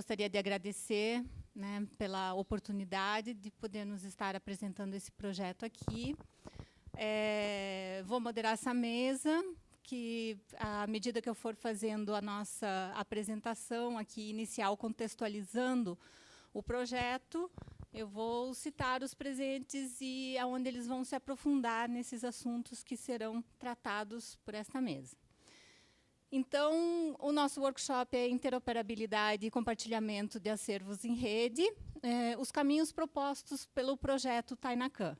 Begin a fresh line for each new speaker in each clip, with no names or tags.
gostaria de agradecer, né, pela oportunidade de podermos estar apresentando esse projeto aqui. Vou moderar essa mesa, que, à medida que eu for fazendo a nossa apresentação aqui inicial, contextualizando o projeto, eu vou citar os presentes e aonde eles vão se aprofundar nesses assuntos que serão tratados por esta mesa. Então, o nosso workshop é interoperabilidade e compartilhamento de acervos em rede, os caminhos propostos pelo projeto Tainacan.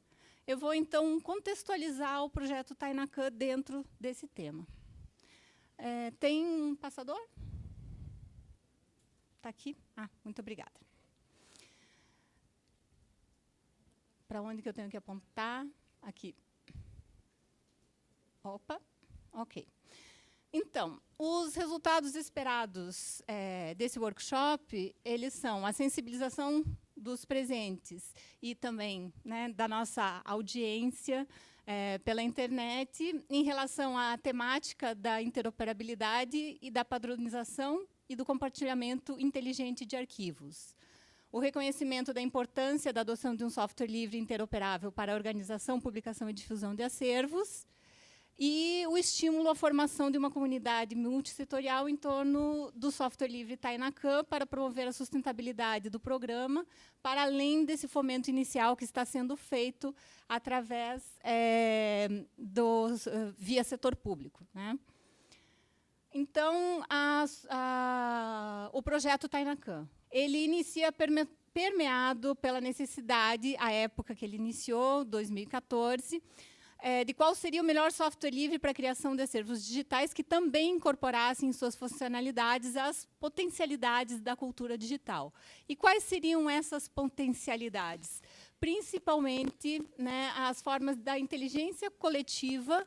Eu vou, então, contextualizar o projeto Tainacan dentro desse tema. Tem um passador? Está aqui? Muito obrigada. Para onde que eu tenho que apontar? Aqui. Opa, ok. Então, os resultados esperados desse workshop, eles são a sensibilização dos presentes e também, né, da nossa audiência pela internet em relação à temática da interoperabilidade e da padronização e do compartilhamento inteligente de arquivos. O reconhecimento da importância da adoção de um software livre e interoperável para a organização, publicação e difusão de acervos, e o estímulo à formação de uma comunidade multissetorial em torno do software livre Tainacan para promover a sustentabilidade do programa, para além desse fomento inicial que está sendo feito através via setor público, né? Então, o projeto Tainacan, ele inicia permeado pela necessidade, à época que ele iniciou, 2014, de qual seria o melhor software livre para a criação de acervos digitais que também incorporassem em suas funcionalidades as potencialidades da cultura digital. E quais seriam essas potencialidades? Principalmente, né, as formas da inteligência coletiva,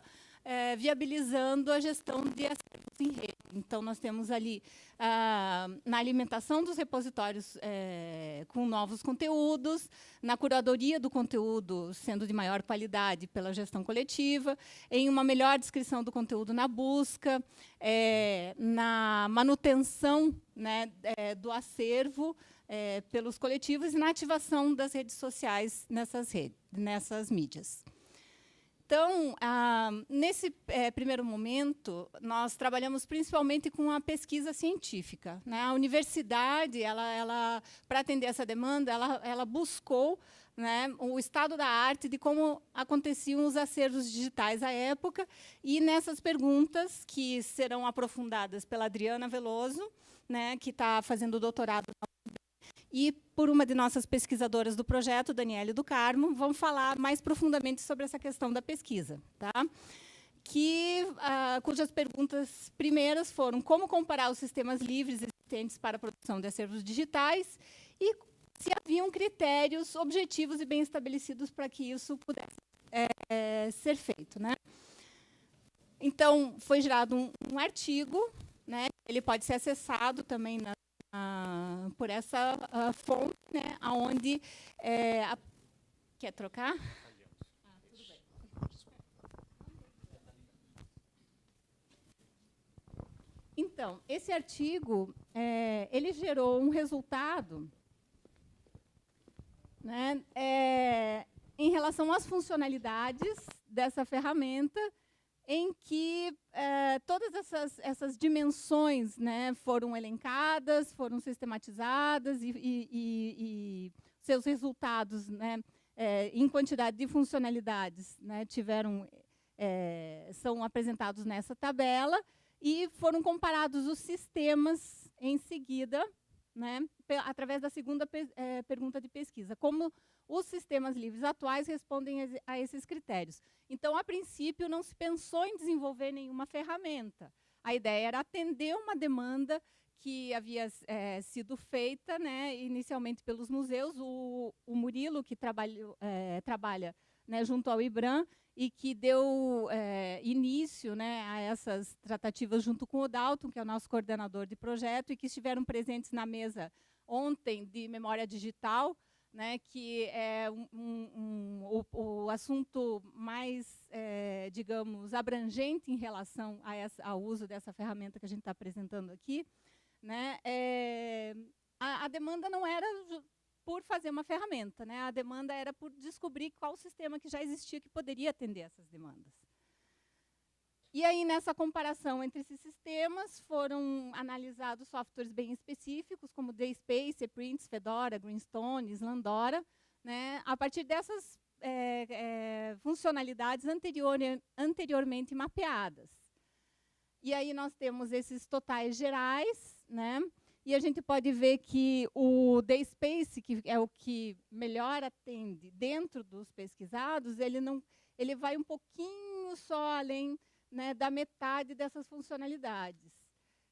viabilizando a gestão de acervos em rede. Então, nós temos ali, na alimentação dos repositórios com novos conteúdos, na curadoria do conteúdo sendo de maior qualidade pela gestão coletiva, em uma melhor descrição do conteúdo na busca, na manutenção, né, do acervo pelos coletivos e na ativação das redes sociais nessas mídias. Então, nesse primeiro momento, nós trabalhamos principalmente com a pesquisa científica, né? A universidade, para atender essa demanda, ela buscou, né, o estado da arte de como aconteciam os acervos digitais à época, e nessas perguntas, que serão aprofundadas pela Adriana Veloso, né, que está fazendo doutorado na e por uma de nossas pesquisadoras do projeto, Daniele do Carmo, vão falar mais profundamente sobre essa questão da pesquisa, tá? Cujas perguntas primeiras foram como comparar os sistemas livres existentes para a produção de acervos digitais e se haviam critérios objetivos e bem estabelecidos para que isso pudesse ser feito, né? Então, foi gerado um artigo, né? Ele pode ser acessado também por essa fonte, né, onde... Quer trocar? Tudo bem. Então, esse artigo, ele gerou um resultado, né, em relação às funcionalidades dessa ferramenta, em que todas essas dimensões, né, foram elencadas, foram sistematizadas e seus resultados, né, em quantidade de funcionalidades, né, são apresentados nessa tabela e foram comparados os sistemas em seguida, né, através da segunda pergunta de pesquisa, como os sistemas livres atuais respondem a esses critérios. Então, a princípio, não se pensou em desenvolver nenhuma ferramenta. A ideia era atender uma demanda que havia sido feita, né, inicialmente pelos museus. O Murilo, que trabalha, né, junto ao IBRAM, e que deu início, né, a essas tratativas junto com o Dalton, que é o nosso coordenador de projeto, e que estiveram presentes na mesa ontem de memória digital, né, que é o assunto mais, digamos, abrangente em relação ao uso dessa ferramenta que a gente está apresentando aqui, né? a demanda não era por fazer uma ferramenta, né? A demanda era por descobrir qual sistema que já existia que poderia atender essas demandas. E aí, nessa comparação entre esses sistemas, foram analisados softwares bem específicos, como DSpace, ePrints, Fedora, Greenstone, Islandora, né? A partir dessas funcionalidades anteriormente mapeadas. E aí nós temos esses totais gerais, né? E a gente pode ver que o DSpace, que é o que melhor atende dentro dos pesquisados, ele vai um pouquinho só além, né, da metade dessas funcionalidades.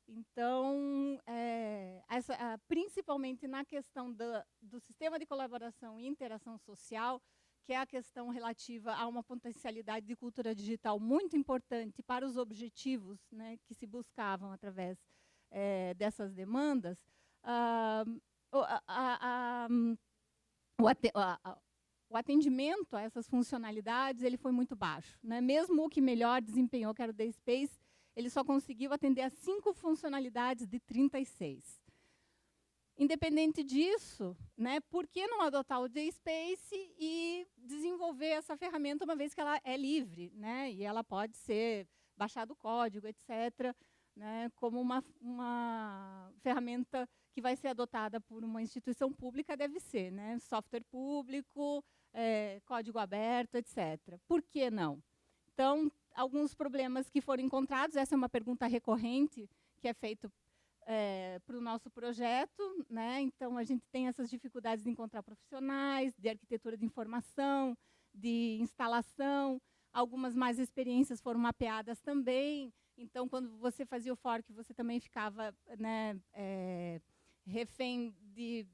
Então, principalmente na questão do sistema de colaboração e interação social, que é a questão relativa a uma potencialidade de cultura digital muito importante para os objetivos, né, que se buscavam através dessas demandas, o atendimento a essas funcionalidades ele foi muito baixo, né? Mesmo o que melhor desempenhou, que era o DSpace, ele só conseguiu atender a 5 funcionalidades de 36. Independente disso, né, por que não adotar o DSpace e desenvolver essa ferramenta, uma vez que ela é livre, né, e ela pode ser baixado o código, etc., né, como uma ferramenta que vai ser adotada por uma instituição pública, deve ser, né, software público, código aberto, etc. Por que não? Então, alguns problemas que foram encontrados, essa é uma pergunta recorrente que é feita para o nosso projeto, né? Então, a gente tem essas dificuldades de encontrar profissionais, de arquitetura de informação, de instalação. Algumas mais experiências foram mapeadas também. Então, quando você fazia o fork, você também ficava, né, refém de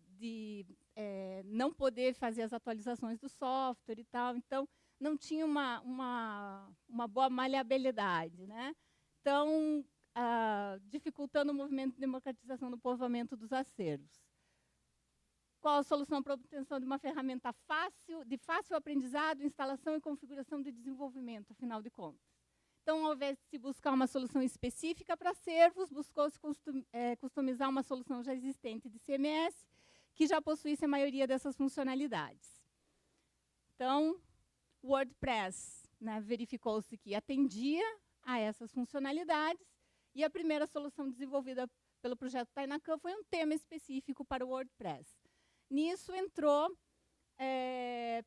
não poder fazer as atualizações do software e tal. Então, não tinha uma boa maleabilidade, né? Então, dificultando o movimento de democratização do povoamento dos acervos. Qual a solução para a obtenção de uma ferramenta de fácil aprendizado, instalação e configuração de desenvolvimento, afinal de contas? Então, ao invés de se buscar uma solução específica para acervos, buscou-se customizar uma solução já existente de CMS, que já possuísse a maioria dessas funcionalidades. Então, o WordPress, né, verificou-se que atendia a essas funcionalidades, e a primeira solução desenvolvida pelo projeto Tainacan foi um tema específico para o WordPress. Nisso entrou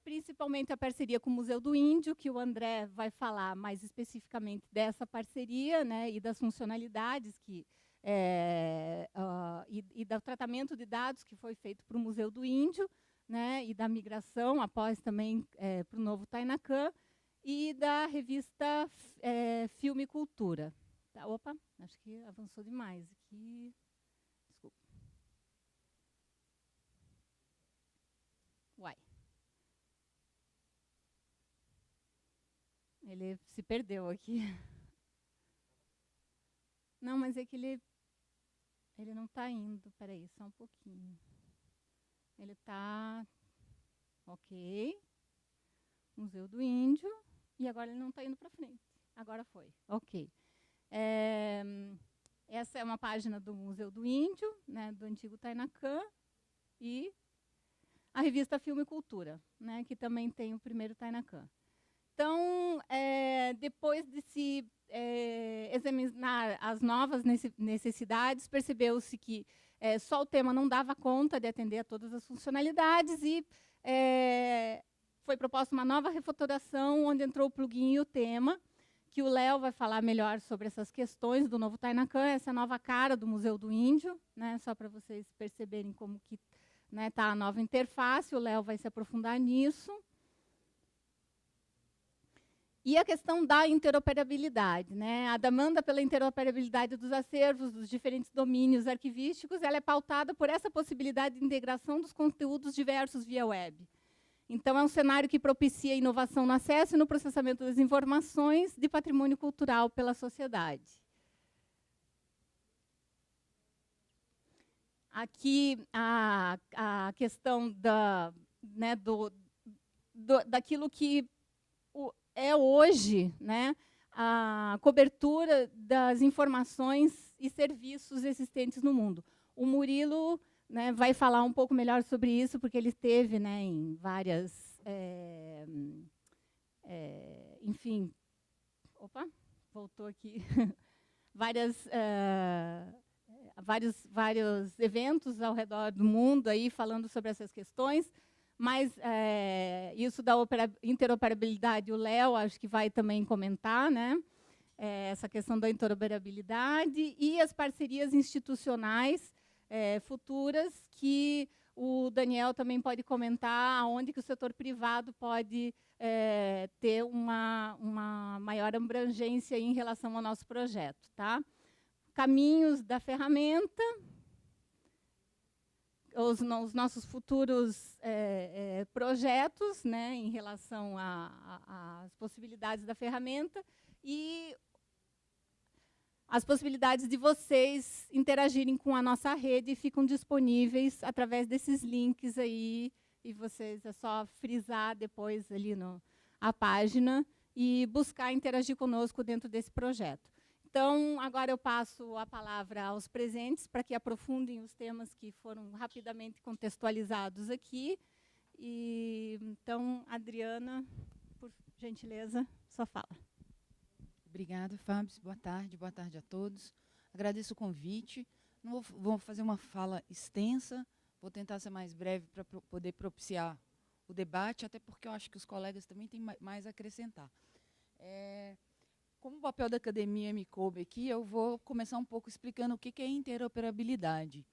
principalmente a parceria com o Museu do Índio, que o André vai falar mais especificamente dessa parceria, né, e das funcionalidades e do tratamento de dados que foi feito para o Museu do Índio, né, e da migração após também para o novo Tainacan, e da revista Filme e Cultura. Tá, opa, acho que avançou demais aqui. Desculpa. Uai. Ele se perdeu aqui. Não, mas é que ele não está indo. Espera aí, só um pouquinho. Ele está... Ok. Museu do Índio. E agora ele não está indo para frente. Agora foi. Ok. Essa é uma página do Museu do Índio, né, do antigo Tainacan, e a revista Filme e Cultura, né, que também tem o primeiro Tainacan. Então, depois de se examinar as novas necessidades, percebeu-se que só o tema não dava conta de atender a todas as funcionalidades e foi proposta uma nova refatoração, onde entrou o plugin e o tema, que o Léo vai falar melhor sobre essas questões do novo Tainacan, essa nova cara do Museu do Índio, né, só para vocês perceberem como que está a nova interface, o Léo vai se aprofundar nisso. E a questão da interoperabilidade, né? A demanda pela interoperabilidade dos acervos, dos diferentes domínios arquivísticos, ela é pautada por essa possibilidade de integração dos conteúdos diversos via web. Então, é um cenário que propicia inovação no acesso e no processamento das informações de patrimônio cultural pela sociedade. Aqui, a questão daquilo que é hoje, né, a cobertura das informações e serviços existentes no mundo. O Murilo né, vai falar um pouco melhor sobre isso, porque ele esteve, né, em várias, enfim, opa, voltou aqui, vários eventos ao redor do mundo aí falando sobre essas questões, mas isso da interoperabilidade, o Léo acho que vai também comentar, né? Essa questão da interoperabilidade e as parcerias institucionais futuras, que o Daniel também pode comentar aonde que o setor privado pode ter uma maior abrangência em relação ao nosso projeto. Tá? Caminhos da ferramenta, os nossos futuros projetos, né, em relação às possibilidades da ferramenta e as possibilidades de vocês interagirem com a nossa rede ficam disponíveis através desses links aí, e vocês é só frisar depois ali a página e buscar interagir conosco dentro desse projeto. Então, agora eu passo a palavra aos presentes para que aprofundem os temas que foram rapidamente contextualizados aqui. Então, Adriana, por gentileza, sua fala.
Obrigada, Fábio. Boa tarde a todos. Agradeço o convite. Não vou fazer uma fala extensa, vou tentar ser mais breve para poder propiciar o debate, até porque eu acho que os colegas também têm mais a acrescentar. Como o papel da academia me coube aqui, eu vou começar um pouco explicando o que é interoperabilidade.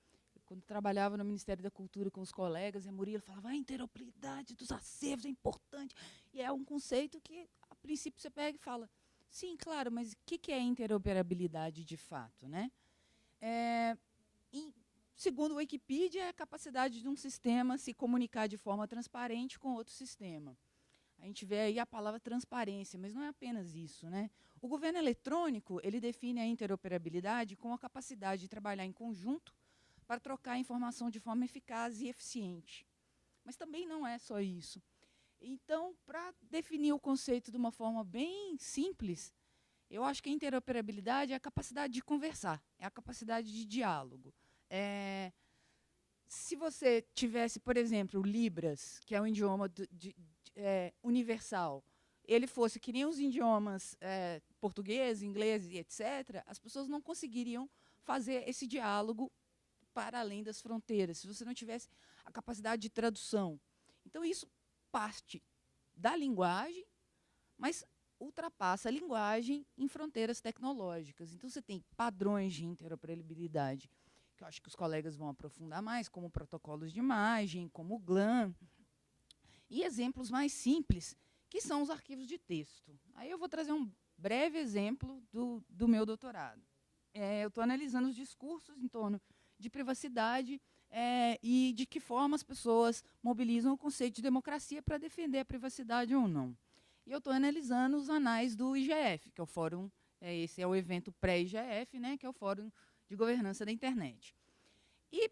Quando trabalhava no Ministério da Cultura com os colegas, a Murilo falava: a interoperabilidade dos acervos é importante. E é um conceito que, a princípio, você pega e fala: sim, claro, mas o que é interoperabilidade de fato, né? Segundo o Wikipedia, é a capacidade de um sistema se comunicar de forma transparente com outro sistema. A gente vê aí a palavra transparência, mas não é apenas isso, né? O governo eletrônico, ele define a interoperabilidade com a capacidade de trabalhar em conjunto para trocar informação de forma eficaz e eficiente. Mas também não é só isso. Então, para definir o conceito de uma forma bem simples, eu acho que a interoperabilidade é a capacidade de conversar, é a capacidade de diálogo. Se você tivesse, por exemplo, o Libras, que é um idioma universal, ele fosse que nem os idiomas português, inglês e etc., as pessoas não conseguiriam fazer esse diálogo para além das fronteiras, se você não tivesse a capacidade de tradução. Então, isso parte da linguagem, mas ultrapassa a linguagem em fronteiras tecnológicas. Então, você tem padrões de interoperabilidade, que eu acho que os colegas vão aprofundar mais, como protocolos de imagem, como o GLAM, e exemplos mais simples, que são os arquivos de texto. Aí eu vou trazer um breve exemplo do meu doutorado. Eu estou analisando os discursos em torno de privacidade e de que forma as pessoas mobilizam o conceito de democracia para defender a privacidade ou não. E eu estou analisando os anais do IGF, que é o Fórum, esse é o evento pré-IGF, né, que é o Fórum de Governança da Internet. E,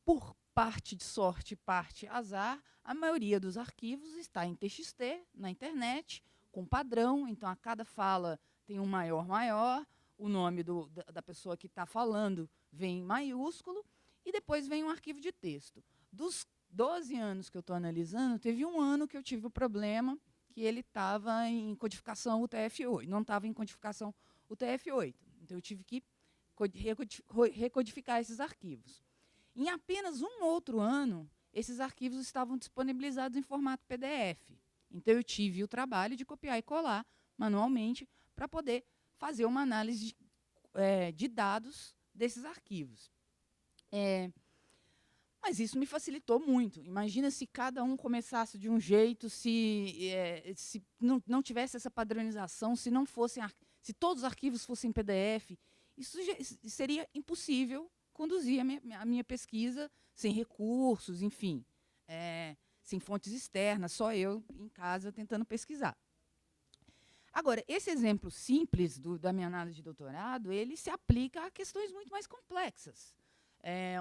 por parte de sorte, parte azar, a maioria dos arquivos está em TXT, na internet, com padrão, então a cada fala tem um maior, o nome da pessoa que está falando vem em maiúsculo, e depois vem um arquivo de texto. Dos 12 anos que eu estou analisando, teve um ano que eu tive o problema que ele estava em codificação UTF-8, não estava em codificação UTF-8. Então, eu tive que recodificar esses arquivos. Em apenas um outro ano, esses arquivos estavam disponibilizados em formato PDF. Então, eu tive o trabalho de copiar e colar manualmente para poder fazer uma análise de dados desses arquivos. Mas isso me facilitou muito. Imagina se cada um começasse de um jeito, se não tivesse essa padronização, se todos os arquivos fossem PDF, isso seria impossível conduzir a minha pesquisa sem recursos, enfim, sem fontes externas, só eu em casa tentando pesquisar. Agora, esse exemplo simples da minha análise de doutorado, ele se aplica a questões muito mais complexas.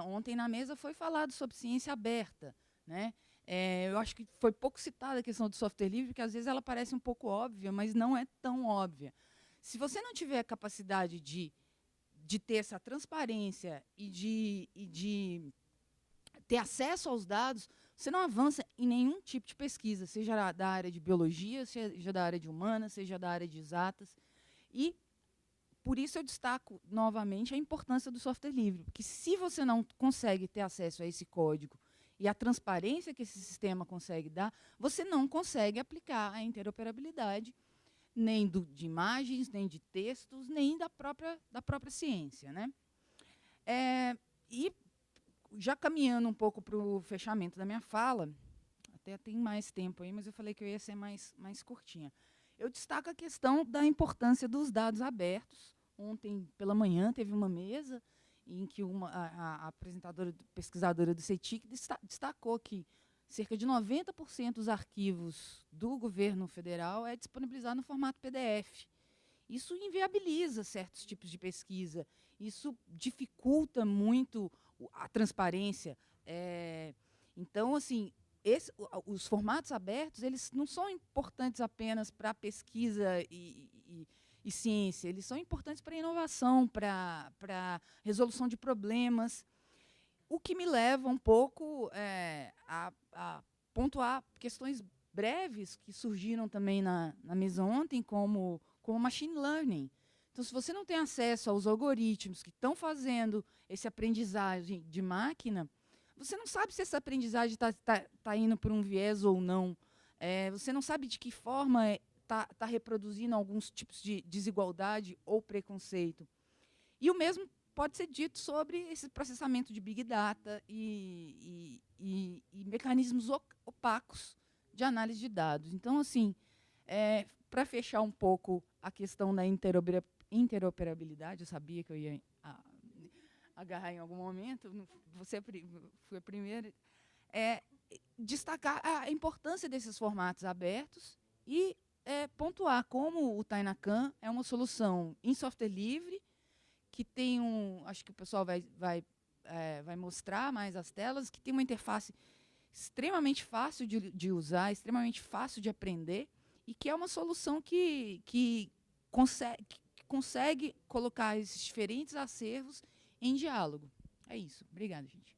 Ontem na mesa foi falado sobre ciência aberta, né? Eu acho que foi pouco citada a questão do software livre, porque às vezes ela parece um pouco óbvia, mas não é tão óbvia. Se você não tiver a capacidade de de ter essa transparência e de ter acesso aos dados, você não avança em nenhum tipo de pesquisa, seja da área de biologia, seja da área de humanas, seja da área de exatas. E, por isso, eu destaco novamente a importância do software livre, porque se você não consegue ter acesso a esse código e a transparência que esse sistema consegue dar, você não consegue aplicar a interoperabilidade nem de imagens, nem de textos, nem da própria ciência, né? E, já caminhando um pouco para o fechamento da minha fala, até tem mais tempo aí, mas eu falei que eu ia ser mais curtinha. Eu destaco a questão da importância dos dados abertos. Ontem, pela manhã, teve uma mesa em que a apresentadora, pesquisadora do CETIC destacou que cerca de 90% dos arquivos do governo federal é disponibilizado no formato PDF. Isso inviabiliza certos tipos de pesquisa, isso dificulta muito a transparência. Então, assim, os formatos abertos, eles não são importantes apenas para a pesquisa e ciência, eles são importantes para a inovação, para a resolução de problemas, o que me leva um pouco a pontuar questões breves que surgiram também na mesa ontem, como machine learning. Então, se você não tem acesso aos algoritmos que estão fazendo essa aprendizagem de máquina, você não sabe se essa aprendizagem está indo por um viés ou não. Você não sabe de que forma está reproduzindo alguns tipos de desigualdade ou preconceito. E o mesmo pode ser dito sobre esse processamento de Big Data e mecanismos opacos de análise de dados. Então, assim, para fechar um pouco a questão da interoperabilidade, eu sabia que eu ia agarrar em algum momento, você foi a primeira, destacar a importância desses formatos abertos e pontuar como o Tainacan é uma solução em software livre, que tem acho que o pessoal vai mostrar mais as telas, que tem uma interface extremamente fácil de usar, extremamente fácil de aprender, e que é uma solução que consegue colocar esses diferentes acervos em diálogo. É isso. Obrigada, gente.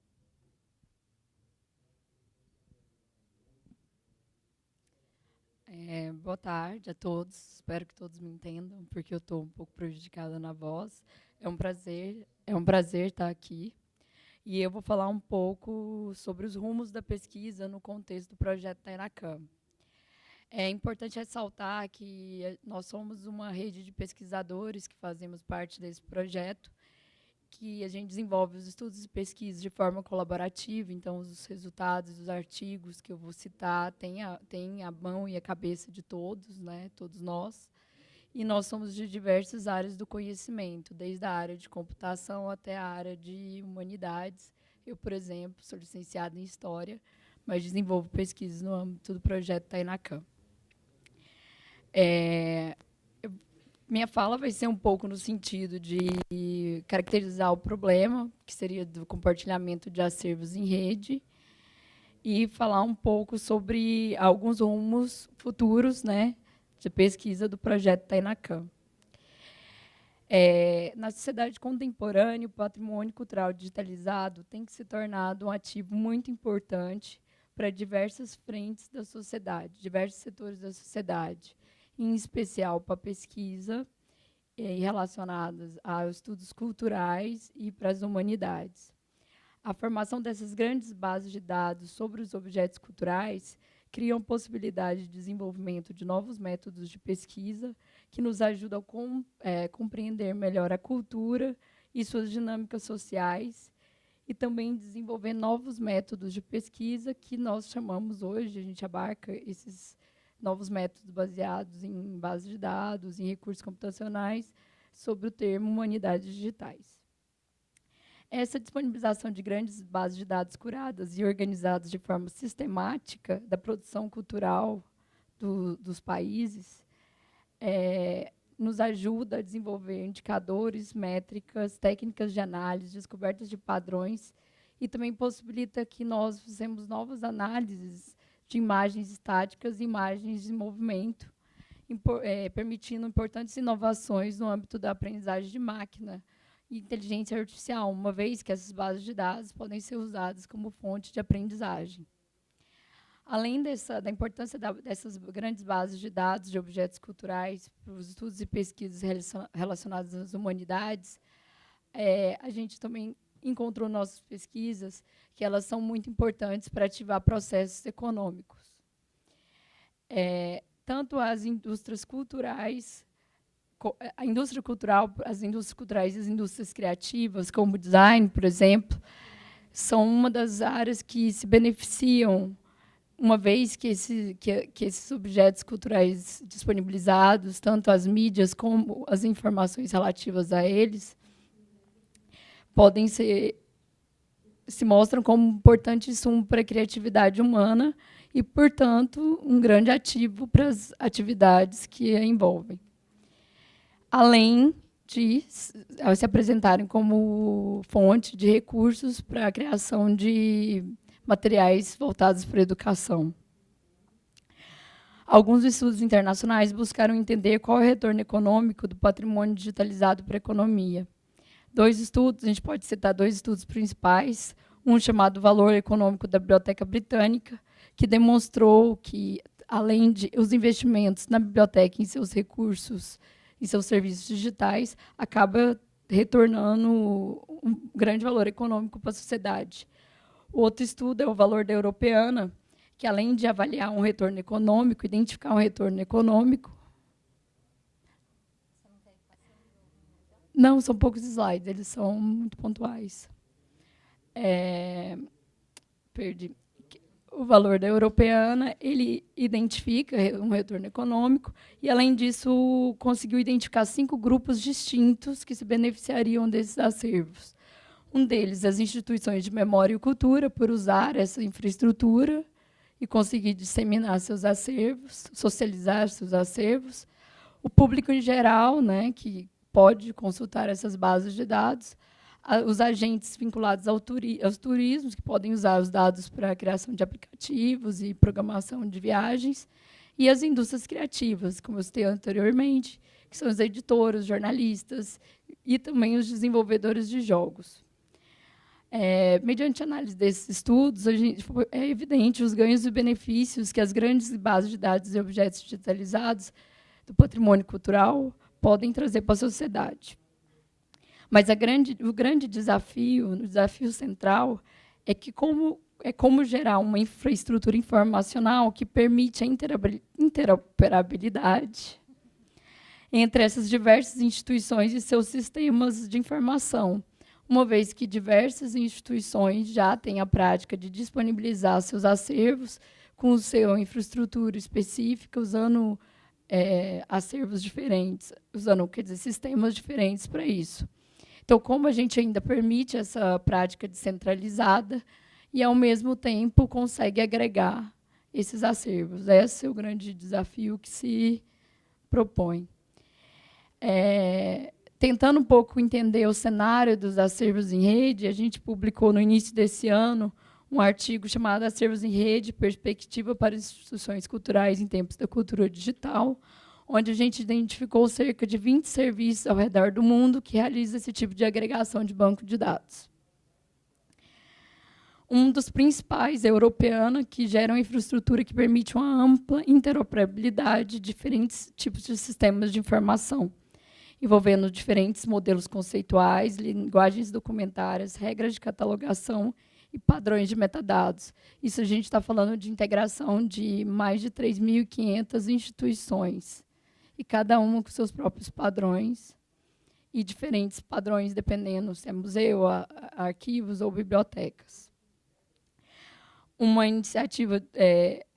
Boa tarde a todos. Espero que todos me entendam, porque eu estou um pouco prejudicada na voz. É um prazer estar aqui. E eu vou falar um pouco sobre os rumos da pesquisa no contexto do projeto Tainacan. É importante ressaltar que nós somos uma rede de pesquisadores que fazemos parte desse projeto, que a gente desenvolve os estudos e pesquisas de forma colaborativa. Então, os resultados dos artigos que eu vou citar têm a mão e a cabeça de todos, né, todos nós. E nós somos de diversas áreas do conhecimento, desde a área de computação até a área de humanidades. Eu, por exemplo, sou licenciada em História, mas desenvolvo pesquisas no âmbito do projeto Tainacan. Minha fala vai ser um pouco no sentido de caracterizar o problema, que seria do compartilhamento de acervos em rede, e falar um pouco sobre alguns rumos futuros, né, de pesquisa do projeto Tainacan. Na sociedade contemporânea, o patrimônio cultural digitalizado tem que se tornar um ativo muito importante para diversas frentes da sociedade, diversos setores da sociedade, em especial para a pesquisa relacionadas aos estudos culturais e para as humanidades. A formação dessas grandes bases de dados sobre os objetos culturais criam possibilidade de desenvolvimento de novos métodos de pesquisa que nos ajudam a compreender melhor a cultura e suas dinâmicas sociais, e também desenvolver novos métodos de pesquisa que nós chamamos hoje, a gente abarca esses novos métodos baseados em bases de dados, em recursos computacionais, sob o termo humanidades digitais. Essa disponibilização de grandes bases de dados curadas e organizadas de forma sistemática da produção cultural dos países nos ajuda a desenvolver indicadores, métricas, técnicas de análise, descobertas de padrões, e também possibilita que nós fizemos novas análises de imagens estáticas e imagens em movimento, permitindo importantes inovações no âmbito da aprendizagem de máquina, e inteligência artificial, uma vez que essas bases de dados podem ser usadas como fonte de aprendizagem. Além da importância dessas grandes bases de dados de objetos culturais para os estudos e pesquisas relacionados às humanidades, a gente também encontrou nossas pesquisas que elas são muito importantes para ativar processos econômicos. Tanto as indústrias culturais, a indústria cultural, as indústrias culturais e as indústrias criativas, como o design, por exemplo, são uma das áreas que se beneficiam, uma vez que esses objetos culturais disponibilizados, tanto as mídias como as informações relativas a eles, se mostram como um importante insumo para a criatividade humana e, portanto, um grande ativo para as atividades que a envolvem. Além de se apresentarem como fonte de recursos para a criação de materiais voltados para a educação. Alguns estudos internacionais buscaram entender qual é o retorno econômico do patrimônio digitalizado para a economia. A gente pode citar 2 estudos principais, um chamado Valor Econômico da Biblioteca Britânica, que demonstrou que, além de os investimentos na biblioteca em seus recursos e seus serviços digitais, acaba retornando um grande valor econômico para a sociedade. O outro estudo é o Valor da Europeana, que, além de avaliar um retorno econômico, identificar um retorno econômico... Não, são poucos slides, eles são muito pontuais. Perdi. O Valor da Europeana, ele identifica um retorno econômico e, além disso, conseguiu identificar 5 grupos distintos que se beneficiariam desses acervos. Um deles, as instituições de memória e cultura, por usar essa infraestrutura e conseguir disseminar seus acervos, socializar seus acervos. O público em geral, né, que pode consultar essas bases de dados, os agentes vinculados aos turismos, que podem usar os dados para a criação de aplicativos e programação de viagens, e as indústrias criativas, como eu citei anteriormente, que são os editores, os jornalistas e também os desenvolvedores de jogos. Mediante análise desses estudos, é evidente os ganhos e benefícios que as grandes bases de dados e objetos digitalizados do patrimônio cultural podem trazer para a sociedade. Mas o grande desafio, o desafio central, é como gerar uma infraestrutura informacional que permite a interoperabilidade entre essas diversas instituições e seus sistemas de informação, uma vez que diversas instituições já têm a prática de disponibilizar seus acervos com sua infraestrutura específica, usando acervos diferentes, sistemas diferentes para isso. Então, como a gente ainda permite essa prática descentralizada e, ao mesmo tempo, consegue agregar esses acervos? Esse é o grande desafio que se propõe. Tentando um pouco entender o cenário dos acervos em rede, a gente publicou, no início desse ano, um artigo chamado Acervos em Rede, Perspectiva para Instituições Culturais em Tempos da Cultura Digital, onde a gente identificou cerca de 20 serviços ao redor do mundo que realizam esse tipo de agregação de banco de dados. Um dos principais é a Europeana, que gera uma infraestrutura que permite uma ampla interoperabilidade de diferentes tipos de sistemas de informação, envolvendo diferentes modelos conceituais, linguagens documentárias, regras de catalogação e padrões de metadados. Isso a gente está falando de integração de mais de 3.500 instituições, e cada uma com seus próprios padrões, e diferentes padrões, dependendo se é museu, arquivos ou bibliotecas. Uma iniciativa,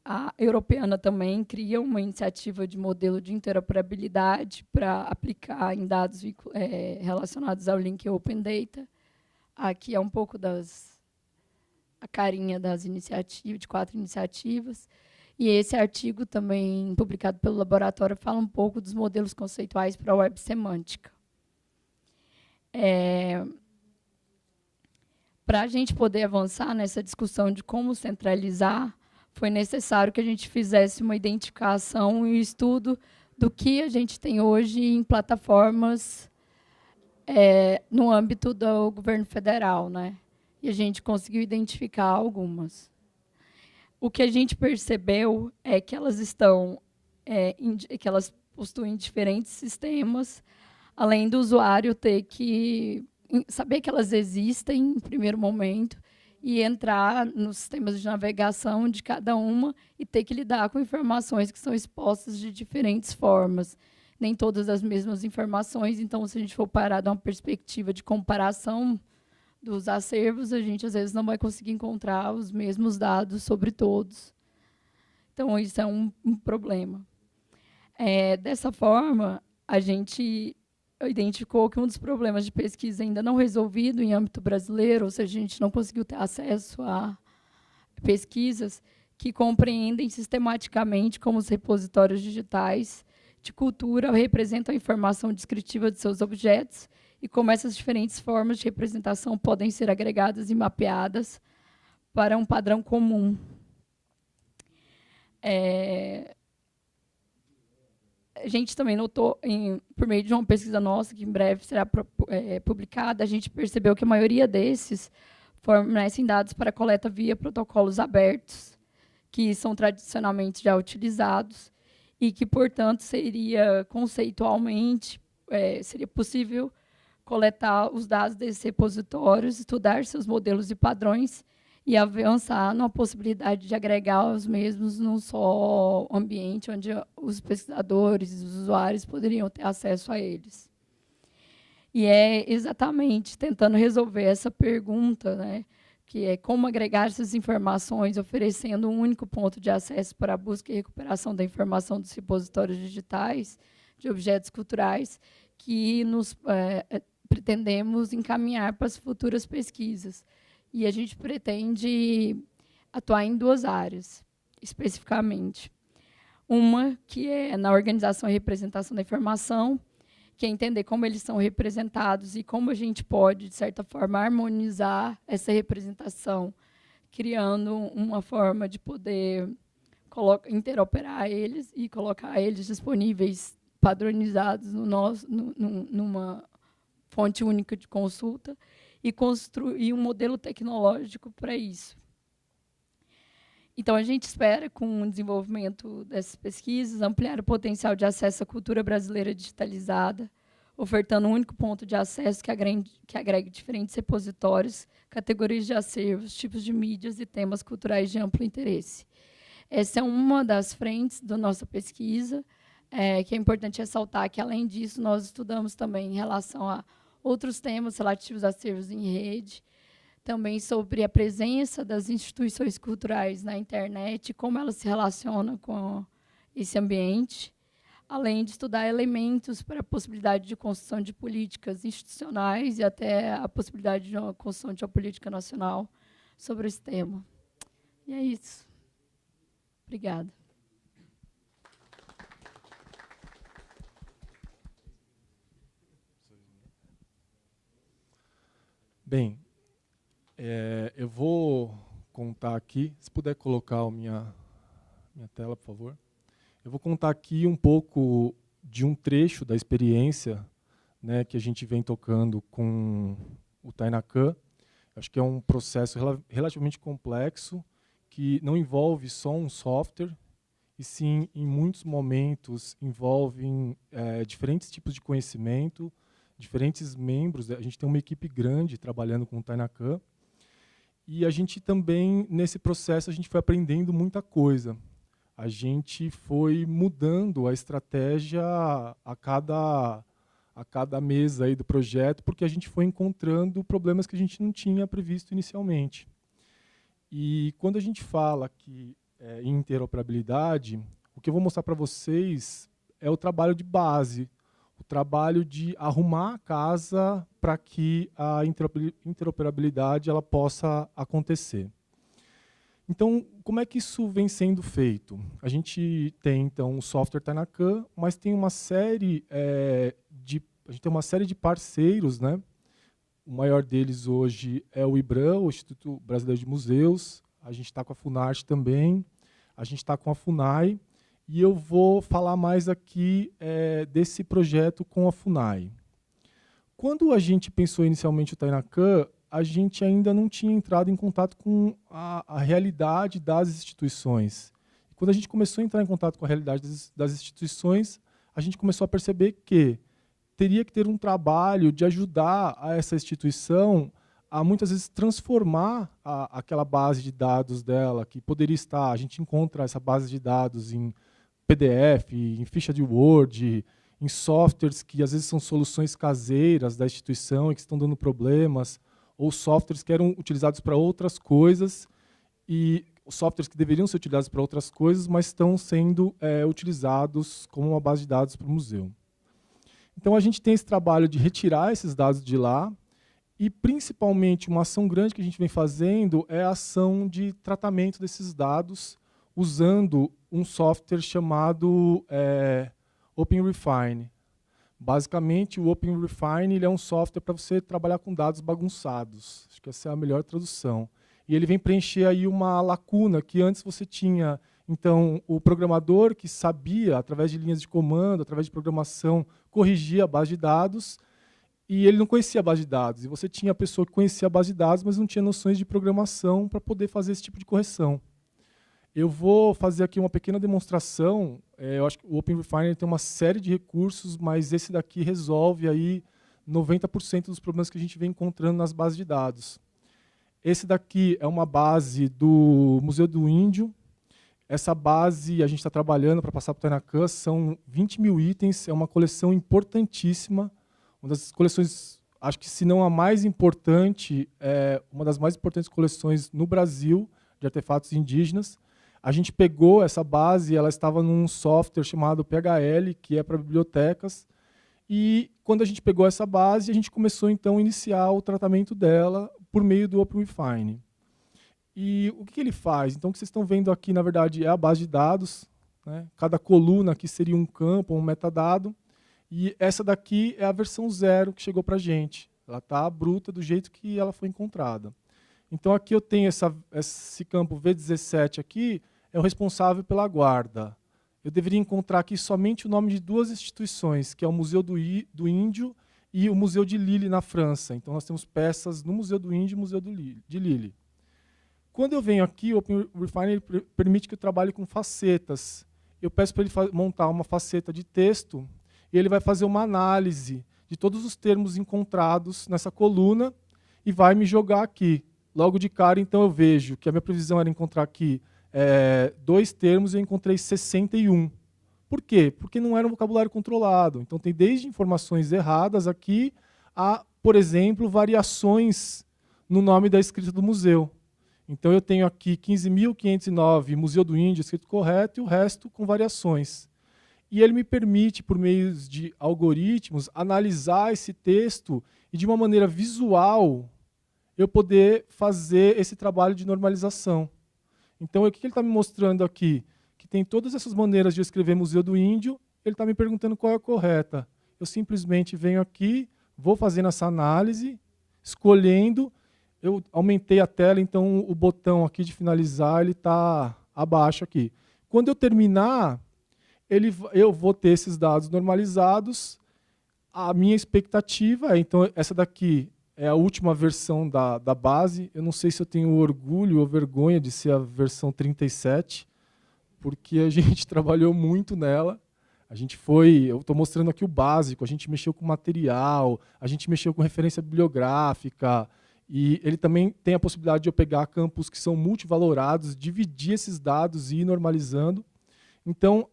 a Europeana também cria uma iniciativa de modelo de interoperabilidade para aplicar em dados relacionados ao Link Open Data. Aqui é um pouco a carinha das iniciativas, de 4 iniciativas. E esse artigo, também publicado pelo laboratório, fala um pouco dos modelos conceituais para a web semântica. Para a gente poder avançar nessa discussão de como centralizar, foi necessário que a gente fizesse uma identificação e um estudo do que a gente tem hoje em plataformas no âmbito do governo federal, né? E a gente conseguiu identificar algumas. O que a gente percebeu é que elas estão, que elas possuem diferentes sistemas, além do usuário ter que saber que elas existem em primeiro momento e entrar nos sistemas de navegação de cada uma e ter que lidar com informações que são expostas de diferentes formas. Nem todas as mesmas informações, então, se a gente for parar de uma perspectiva de comparação dos acervos, a gente, às vezes, não vai conseguir encontrar os mesmos dados sobre todos. Então, isso é um problema. Dessa forma, a gente identificou que um dos problemas de pesquisa ainda não resolvido em âmbito brasileiro, ou seja, a gente não conseguiu ter acesso a pesquisas que compreendem sistematicamente como os repositórios digitais de cultura representam a informação descritiva de seus objetos e como essas diferentes formas de representação podem ser agregadas e mapeadas para um padrão comum. A gente também notou, por meio de uma pesquisa nossa, que em breve será publicada, a gente percebeu que a maioria desses fornecem dados para coleta via protocolos abertos, que são tradicionalmente já utilizados, e que, portanto, seria conceitualmente seria possível coletar os dados desses repositórios, estudar seus modelos e padrões e avançar na possibilidade de agregar os mesmos num só ambiente onde os pesquisadores e os usuários poderiam ter acesso a eles. E é exatamente tentando resolver essa pergunta, né, que é como agregar essas informações, oferecendo um único ponto de acesso para a busca e recuperação da informação dos repositórios digitais de objetos culturais, que nos pretendemos encaminhar para as futuras pesquisas. E a gente pretende atuar em duas áreas, especificamente. Uma que é na organização e representação da informação, que é entender como eles são representados e como a gente pode, de certa forma, harmonizar essa representação, criando uma forma de poder interoperar eles e colocar eles disponíveis, padronizados numa fonte única de consulta, e construir um modelo tecnológico para isso. Então, a gente espera, com o desenvolvimento dessas pesquisas, ampliar o potencial de acesso à cultura brasileira digitalizada, ofertando um único ponto de acesso que agregue diferentes repositórios, categorias de acervos, tipos de mídias e temas culturais de amplo interesse. Essa é uma das frentes da nossa pesquisa, que é importante ressaltar que, além disso, nós estudamos também em relação a outros temas relativos a acervos em rede, também sobre a presença das instituições culturais na internet, como elas se relacionam com esse ambiente, além de estudar elementos para a possibilidade de construção de políticas institucionais e até a possibilidade de uma construção de uma política nacional sobre esse tema. E é isso. Obrigada.
Bem, eu vou contar aqui, se puder colocar a minha tela, por favor. Eu vou contar aqui um pouco de um trecho da experiência, né, que a gente vem tocando com o Tainacan. Acho que é um processo relativamente complexo, que não envolve só um software, e sim, em muitos momentos, envolve diferentes tipos de conhecimento, diferentes membros. A gente tem uma equipe grande trabalhando com o Tainacan, e a gente também, nesse processo, a gente foi aprendendo muita coisa. A gente foi mudando a estratégia a cada mês aí do projeto, porque a gente foi encontrando problemas que a gente não tinha previsto inicialmente. E quando a gente fala que em interoperabilidade, o que eu vou mostrar para vocês é o trabalho de base, o trabalho de arrumar a casa para que a interoperabilidade ela possa acontecer. Então, como é que isso vem sendo feito? A gente tem, então, o software Tainacan, mas tem uma série de parceiros, né? O maior deles hoje é o IBRAM, o Instituto Brasileiro de Museus. A gente está com a Funarte também. A gente está com a FUNAI. E eu vou falar mais aqui desse projeto com a FUNAI. Quando a gente pensou inicialmente o Tainacan, a gente ainda não tinha entrado em contato com a realidade das instituições. Quando a gente começou a entrar em contato com a realidade das instituições, a gente começou a perceber que teria que ter um trabalho de ajudar a essa instituição a muitas vezes transformar aquela base de dados dela, que poderia estar, a gente encontra essa base de dados em PDF, em ficha de Word, em softwares que às vezes são soluções caseiras da instituição e que estão dando problemas, ou softwares que eram utilizados para outras coisas, e softwares que deveriam ser utilizados para outras coisas, mas estão sendo utilizados como uma base de dados para o museu. Então a gente tem esse trabalho de retirar esses dados de lá, e principalmente uma ação grande que a gente vem fazendo é a ação de tratamento desses dados usando um software chamado OpenRefine. Basicamente, o OpenRefine ele é um software para você trabalhar com dados bagunçados. Acho que essa é a melhor tradução. E ele vem preencher aí uma lacuna que antes você tinha. Então, o programador que sabia, através de linhas de comando, através de programação, corrigia a base de dados, e ele não conhecia a base de dados. E você tinha a pessoa que conhecia a base de dados, mas não tinha noções de programação para poder fazer esse tipo de correção. Eu vou fazer aqui uma pequena demonstração. Eu acho que o OpenRefine tem uma série de recursos, mas esse daqui resolve aí 90% dos problemas que a gente vem encontrando nas bases de dados. Esse daqui é uma base do Museu do Índio. Essa base a gente está trabalhando para passar para o Tainacan, são 20 mil itens, é uma coleção importantíssima. Uma das coleções, acho que se não a mais importante, é uma das mais importantes coleções no Brasil de artefatos indígenas. A gente pegou essa base, ela estava num software chamado PHL, que é para bibliotecas, e quando a gente pegou essa base, a gente começou então a iniciar o tratamento dela por meio do OpenRefine. E o que ele faz? Então o que vocês estão vendo aqui, na verdade, é a base de dados, né? Cada coluna aqui seria um campo, um metadado. E essa daqui é a versão 0 que chegou para a gente. Ela está bruta do jeito que ela foi encontrada. Então aqui eu tenho esse campo V17 aqui, é o responsável pela guarda. Eu deveria encontrar aqui somente o nome de duas instituições, que é o Museu do Índio e o Museu de Lille, na França. Então nós temos peças no Museu do Índio e Museu de Lille. Quando eu venho aqui, o OpenRefine permite que eu trabalhe com facetas. Eu peço para ele montar uma faceta de texto, e ele vai fazer uma análise de todos os termos encontrados nessa coluna e vai me jogar aqui. Logo de cara, então, eu vejo que a minha previsão era encontrar aqui 2 termos e eu encontrei 61. Por quê? Porque não era um vocabulário controlado. Então, tem desde informações erradas aqui a, por exemplo, variações no nome da escrita do museu. Então, eu tenho aqui 15.509 Museu do Índio escrito correto e o resto com variações. E ele me permite, por meio de algoritmos, analisar esse texto e, de uma maneira visual, eu poder fazer esse trabalho de normalização. Então, o que ele está me mostrando aqui? Que tem todas essas maneiras de escrever Museu do Índio, ele está me perguntando qual é a correta. Eu simplesmente venho aqui, vou fazendo essa análise, escolhendo, eu aumentei a tela, então o botão aqui de finalizar ele está abaixo aqui. Quando eu terminar, eu vou ter esses dados normalizados. A minha expectativa é, então, essa daqui é a última versão da base. Eu não sei se eu tenho orgulho ou vergonha de ser a versão 37, porque a gente trabalhou muito nela. Eu estou mostrando aqui o básico, a gente mexeu com material, a gente mexeu com referência bibliográfica, e ele também tem a possibilidade de eu pegar campos que são multivalorados, dividir esses dados e ir normalizando. Então,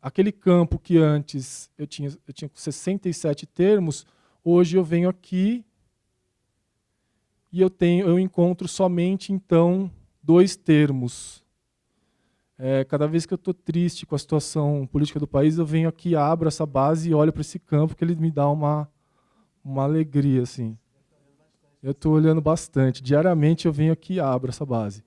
aquele campo que antes eu tinha 67 termos, hoje eu venho aqui e eu encontro somente, então, 2 termos. Cada vez que eu estou triste com a situação política do país, eu venho aqui, abro essa base e olho para esse campo, que ele me dá uma alegria. Assim. Eu estou olhando bastante. Diariamente eu venho aqui e abro essa base.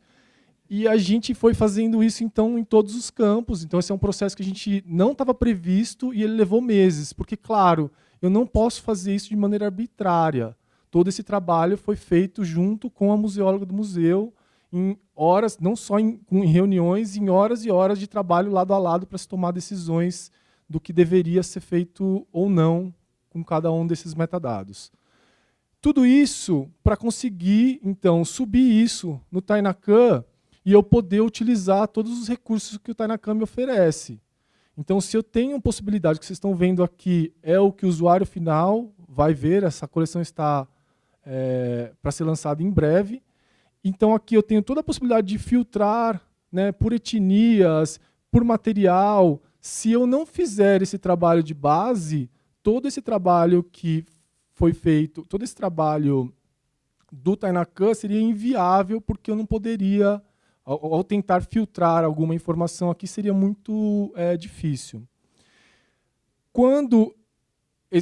E a gente foi fazendo isso, então, em todos os campos. Então, esse é um processo que a gente não estava previsto e ele levou meses. Porque, claro, eu não posso fazer isso de maneira arbitrária. Todo esse trabalho foi feito junto com a museóloga do museu, em horas, não só em reuniões, em horas e horas de trabalho lado a lado para se tomar decisões do que deveria ser feito ou não com cada um desses metadados. Tudo isso para conseguir, então, subir isso no Tainacan e eu poder utilizar todos os recursos que o Tainacan me oferece. Então, se eu tenho possibilidade, que vocês estão vendo aqui, é o que o usuário final vai ver, essa coleção está para ser lançada em breve. Então, aqui eu tenho toda a possibilidade de filtrar, né, por etnias, por material. Se eu não fizer esse trabalho de base, todo esse trabalho que foi feito, todo esse trabalho do Tainacan seria inviável, porque eu não poderia, ao tentar filtrar alguma informação aqui, seria muito difícil.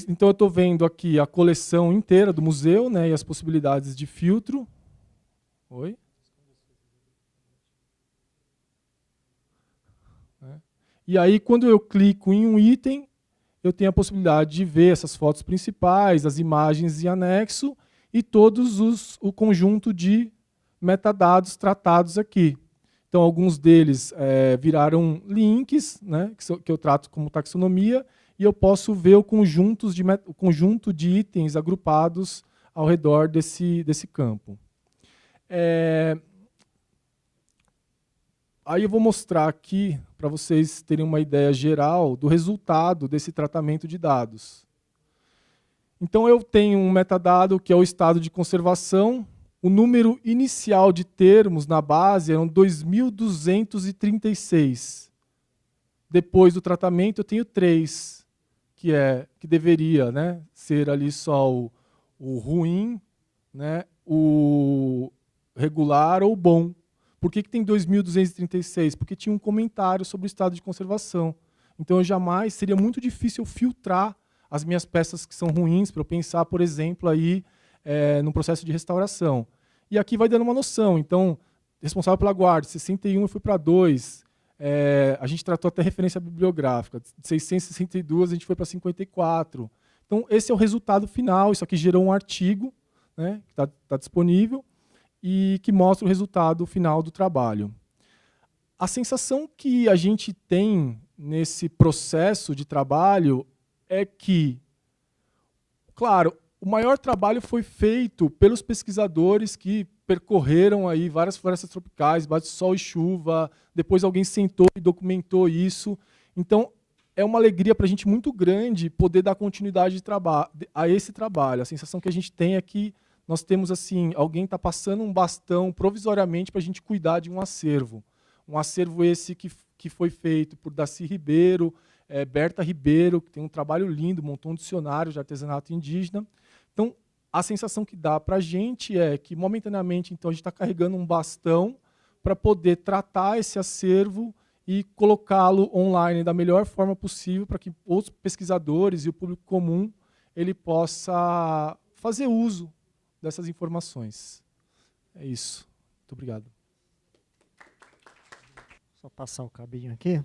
Então, eu estou vendo aqui a coleção inteira do museu, né, e as possibilidades de filtro. Oi? E aí, quando eu clico em um item, eu tenho a possibilidade de ver essas fotos principais, as imagens em anexo e o conjunto de metadados tratados aqui. Então, alguns deles viraram links, né, que eu trato como taxonomia, e eu posso ver o conjunto de itens agrupados ao redor desse campo. Aí eu vou mostrar aqui, para vocês terem uma ideia geral do resultado desse tratamento de dados. Então, eu tenho um metadado que é o estado de conservação. O número inicial de termos na base eram 2.236. Depois do tratamento, eu tenho 3, que deveria, né, ser ali só o ruim, né, o regular ou bom. Por que tem 2.236? Porque tinha um comentário sobre o estado de conservação. Então, seria muito difícil eu filtrar as minhas peças que são ruins, para eu pensar, por exemplo, aí, no processo de restauração. E aqui vai dando uma noção. Então, responsável pela guarda, 61 eu fui para 2. A gente tratou até referência bibliográfica. De 662 a gente foi para 54. Então, esse é o resultado final. Isso aqui gerou um artigo, né, que está disponível, e que mostra o resultado final do trabalho. A sensação que a gente tem nesse processo de trabalho é que, claro, o maior trabalho foi feito pelos pesquisadores que percorreram aí várias florestas tropicais, base de sol e chuva, depois alguém sentou e documentou isso. Então, é uma alegria para a gente muito grande poder dar continuidade a esse trabalho. A sensação que a gente tem é que nós temos, assim, alguém está passando um bastão provisoriamente para a gente cuidar de um acervo. Um acervo esse que foi feito por Daci Ribeiro, Berta Ribeiro, que tem um trabalho lindo, montou um dicionário de artesanato indígena. Então, a sensação que dá para a gente é que, momentaneamente, então, a gente está carregando um bastão para poder tratar esse acervo e colocá-lo online da melhor forma possível para que os pesquisadores e o público comum ele possa fazer uso dessas informações. É isso. Muito obrigado.
Só passar o cabinho aqui.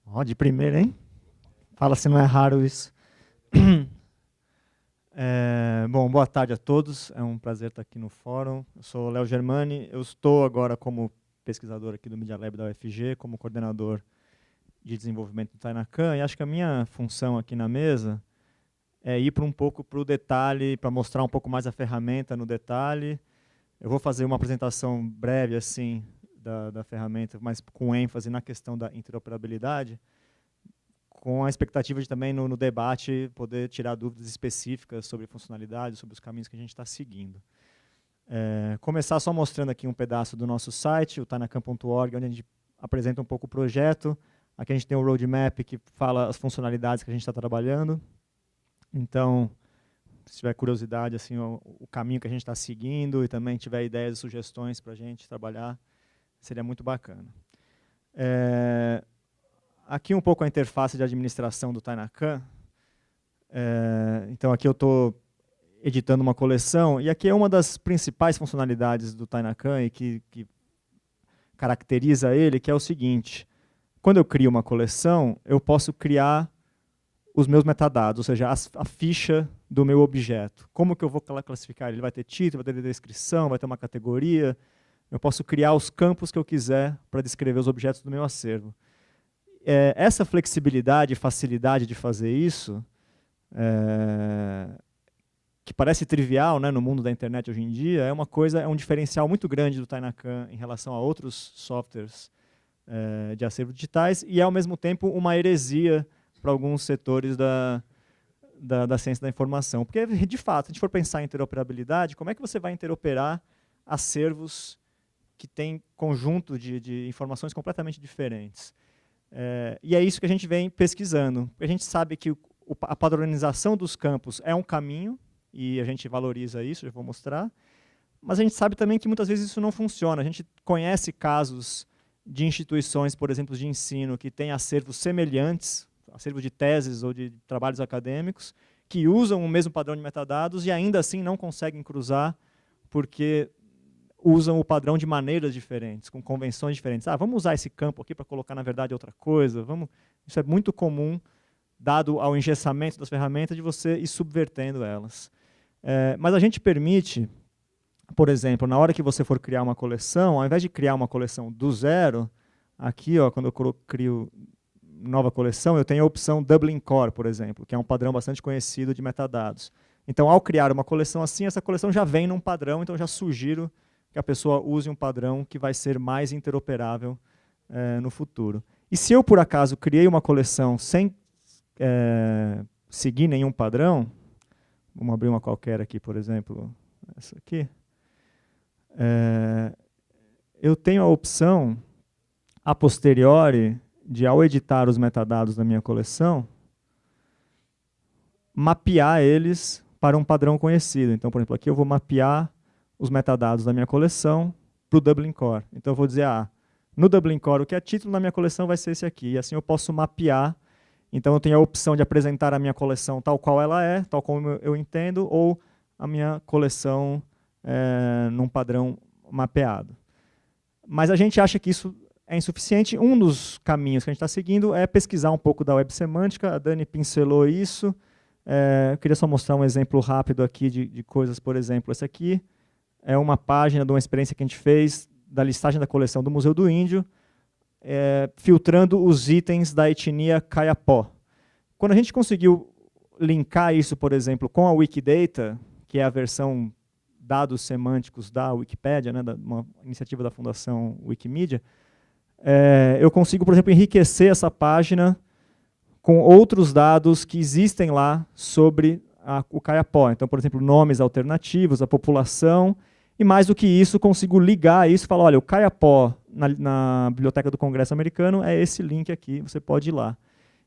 Ó, de primeira, hein? Fala se não é raro isso. Bom, boa tarde a todos. É um prazer estar aqui no fórum. Eu sou o Léo Germani. Eu estou agora como pesquisador aqui do Media Lab da UFG, como coordenador de desenvolvimento do Tainacan. E acho que a minha função aqui na mesa é ir um pouco para o detalhe, para mostrar um pouco mais a ferramenta no detalhe. Eu vou fazer uma apresentação breve assim da ferramenta, mas com ênfase na questão da interoperabilidade, com a expectativa de também no debate poder tirar dúvidas específicas sobre funcionalidade, sobre os caminhos que a gente está seguindo. Começar só mostrando aqui um pedaço do nosso site, o tainacan.org, onde a gente apresenta um pouco o projeto. Aqui a gente tem um roadmap que fala as funcionalidades que a gente está trabalhando. Então, se tiver curiosidade, assim, o caminho que a gente está seguindo e também tiver ideias e sugestões para a gente trabalhar, seria muito bacana. Aqui um pouco a interface de administração do Tainacan. Então, aqui eu estou editando uma coleção, e aqui é uma das principais funcionalidades do Tainacan e que caracteriza ele, que é o seguinte: quando eu crio uma coleção, eu posso criar os meus metadados, ou seja, a ficha do meu objeto. Como que eu vou classificar? Ele vai ter título, vai ter descrição, vai ter uma categoria. Eu posso criar os campos que eu quiser para descrever os objetos do meu acervo. Essa flexibilidade e facilidade de fazer isso, que parece trivial, né, no mundo da internet hoje em dia, é um diferencial muito grande do Tainacan em relação a outros softwares de acervo digitais, e, ao mesmo tempo, uma heresia para alguns setores da ciência da informação. Porque, de fato, se a gente for pensar em interoperabilidade, como é que você vai interoperar acervos que têm conjunto de informações completamente diferentes? E é isso que a gente vem pesquisando. A gente sabe que a padronização dos campos é um caminho, e a gente valoriza isso, já vou mostrar, mas a gente sabe também que muitas vezes isso não funciona. A gente conhece casos de instituições, por exemplo, de ensino, que têm acervos semelhantes, acervos de teses ou de trabalhos acadêmicos, que usam o mesmo padrão de metadados e ainda assim não conseguem cruzar, porque usam o padrão de maneiras diferentes, com convenções diferentes. Vamos usar esse campo aqui para colocar, na verdade, outra coisa. Isso é muito comum, dado ao engessamento das ferramentas, de você ir subvertendo elas. Mas a gente permite, por exemplo, na hora que você for criar uma coleção, ao invés de criar uma coleção do zero, aqui, quando eu crio nova coleção, eu tenho a opção Dublin Core, por exemplo, que é um padrão bastante conhecido de metadados. Então, ao criar uma coleção assim, essa coleção já vem num padrão, então já sugiro que a pessoa use um padrão que vai ser mais interoperável no futuro. E se eu, por acaso, criei uma coleção sem seguir nenhum padrão, vamos abrir uma qualquer aqui, por exemplo, essa aqui, eu tenho a opção, a posteriori, de, ao editar os metadados da minha coleção, mapear eles para um padrão conhecido. Então, por exemplo, aqui eu vou mapear os metadados da minha coleção para o Dublin Core. Então, eu vou dizer, no Dublin Core, o que é título na minha coleção vai ser esse aqui. E assim eu posso mapear. Então, eu tenho a opção de apresentar a minha coleção tal qual ela é, tal como eu entendo, ou a minha coleção num padrão mapeado. Mas a gente acha que isso é insuficiente. Um dos caminhos que a gente está seguindo é pesquisar um pouco da web semântica. A Dani pincelou isso. Eu queria só mostrar um exemplo rápido aqui de coisas, por exemplo, essa aqui é uma página de uma experiência que a gente fez da listagem da coleção do Museu do Índio, filtrando os itens da etnia Kayapó. Quando a gente conseguiu linkar isso, por exemplo, com a Wikidata, que é a versão dados semânticos da Wikipédia, né, uma iniciativa da Fundação Wikimedia, eu consigo, por exemplo, enriquecer essa página com outros dados que existem lá sobre o Kayapó. Então, por exemplo, nomes alternativos, a população, e mais do que isso, consigo ligar isso e falar, olha, o Kayapó na Biblioteca do Congresso Americano é esse link aqui, você pode ir lá.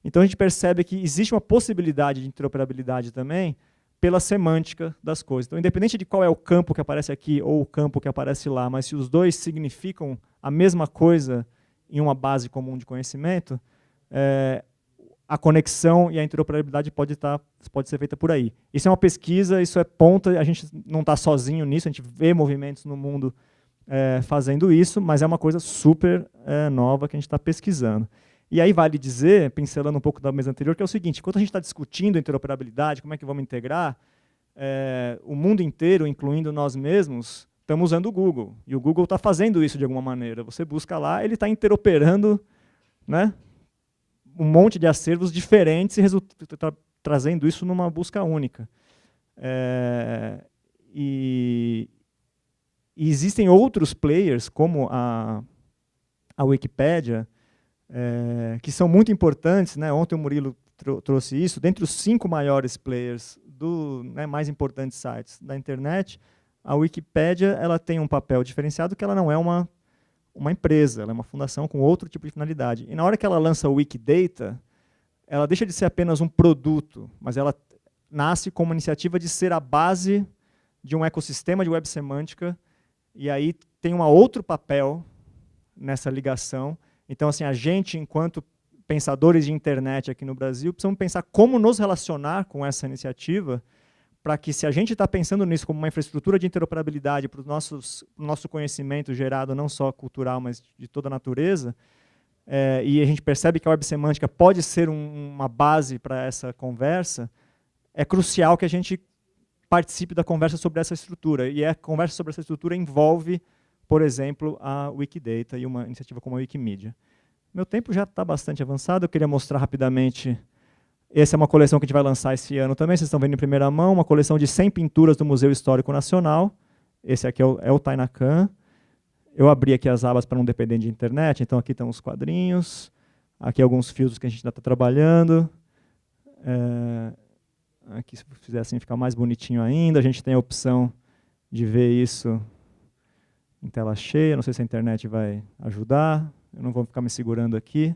Então, a gente percebe que existe uma possibilidade de interoperabilidade também pela semântica das coisas. Então, independente de qual é o campo que aparece aqui ou o campo que aparece lá, mas se os dois significam a mesma coisa em uma base comum de conhecimento, a conexão e a interoperabilidade pode ser feita por aí. Isso é uma pesquisa, isso é ponta, a gente não está sozinho nisso, a gente vê movimentos no mundo fazendo isso, mas é uma coisa super nova que a gente está pesquisando. E aí vale dizer, pincelando um pouco da mesa anterior, que é o seguinte, enquanto a gente está discutindo interoperabilidade, como é que vamos integrar, o mundo inteiro, incluindo nós mesmos, estamos usando o Google. E o Google está fazendo isso de alguma maneira. Você busca lá, ele está interoperando, né, um monte de acervos diferentes e trazendo isso numa busca única. E existem outros players, como a Wikipédia, que são muito importantes, né? Ontem o Murilo trouxe isso. Dentre os 5 maiores players mais importantes sites da internet, a Wikipédia ela tem um papel diferenciado, que ela não é uma empresa, ela é uma fundação com outro tipo de finalidade. E na hora que ela lança o Wikidata, ela deixa de ser apenas um produto, mas ela nasce como uma iniciativa de ser a base de um ecossistema de web semântica, e aí tem um outro papel nessa ligação. Então, assim, a gente, enquanto pensadores de internet aqui no Brasil, precisamos pensar como nos relacionar com essa iniciativa, para que, se a gente está pensando nisso como uma infraestrutura de interoperabilidade para o nosso conhecimento gerado não só cultural, mas de toda a natureza, e a gente percebe que a web semântica pode ser uma base para essa conversa, é crucial que a gente participe da conversa sobre essa estrutura. E a conversa sobre essa estrutura envolve, por exemplo, a Wikidata e uma iniciativa como a Wikimedia. Meu tempo já está bastante avançado, eu queria mostrar rapidamente. Essa é uma coleção que a gente vai lançar esse ano também, vocês estão vendo em primeira mão, uma coleção de 100 pinturas do Museu Histórico Nacional. Esse aqui é o Tainacan. Eu abri aqui as abas para não depender de internet, então aqui estão os quadrinhos, aqui alguns filtros que a gente ainda está trabalhando. Aqui, se fizer assim, fica mais bonitinho ainda. A gente tem a opção de ver isso em tela cheia. Não sei se a internet vai ajudar. Eu não vou ficar me segurando aqui.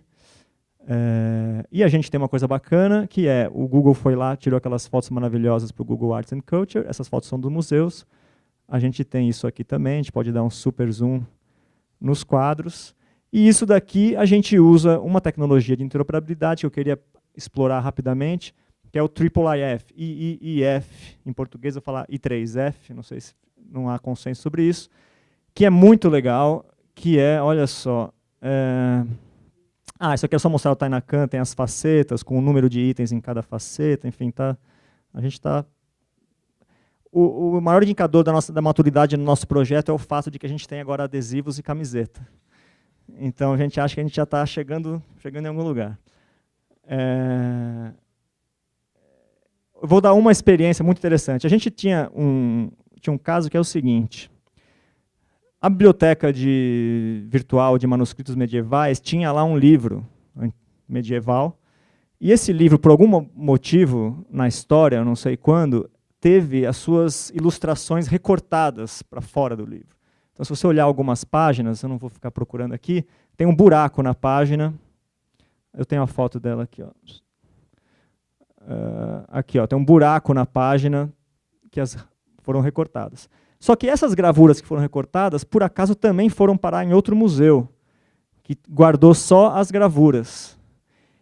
E a gente tem uma coisa bacana, que é o Google foi lá, tirou aquelas fotos maravilhosas para o Google Arts and Culture. Essas fotos são dos museus. A gente tem isso aqui também. A gente pode dar um super zoom nos quadros. E isso daqui a gente usa uma tecnologia de interoperabilidade que eu queria explorar rapidamente, que é o IIIF, IIF, em português eu vou falar I3F, não sei se não há consenso sobre isso, que é muito legal, que é, olha só, isso aqui é só mostrar o Tainacan, tem as facetas, com o número de itens em cada faceta, enfim, a gente está... O maior indicador da maturidade no nosso projeto é o fato de que a gente tem agora adesivos e camiseta. Então, a gente acha que a gente já está chegando em algum lugar. Eu vou dar uma experiência muito interessante. A gente tinha um caso que é o seguinte. A biblioteca virtual de manuscritos medievais tinha lá um livro medieval, e esse livro, por algum motivo na história, eu não sei quando, teve as suas ilustrações recortadas para fora do livro. Então, se você olhar algumas páginas, eu não vou ficar procurando aqui, tem um buraco na página. Eu tenho a foto dela aqui, ó. Aqui, ó, tem um buraco na página que foram recortadas. Só que essas gravuras que foram recortadas, por acaso, também foram parar em outro museu, que guardou só as gravuras.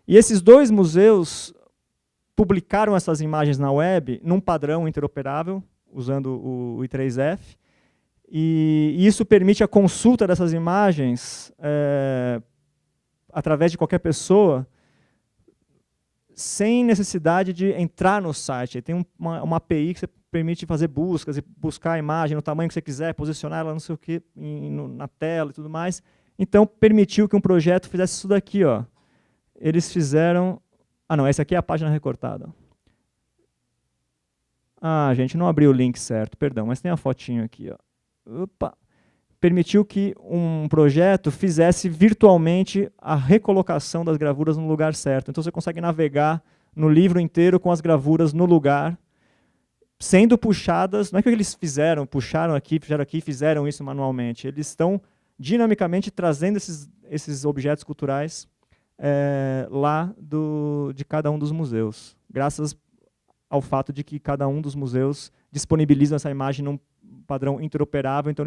E esses dois museus publicaram essas imagens na web num padrão interoperável, usando o I3F, e isso permite a consulta dessas imagens através de qualquer pessoa, sem necessidade de entrar no site. Tem uma API que você permite fazer buscas e buscar a imagem no tamanho que você quiser, posicionar ela não sei o que, na tela e tudo mais. Então, permitiu que um projeto fizesse isso daqui. Ó. Eles fizeram... não, essa aqui é a página recortada. Gente, não abriu o link certo, perdão, mas tem a fotinho aqui. Ó. Opa! Permitiu que um projeto fizesse virtualmente a recolocação das gravuras no lugar certo. Então, você consegue navegar no livro inteiro com as gravuras no lugar, sendo puxadas, não é que eles puxaram aqui, fizeram isso manualmente. Eles estão dinamicamente trazendo esses objetos culturais lá de cada um dos museus, graças ao fato de que cada um dos museus disponibiliza essa imagem num padrão interoperável, então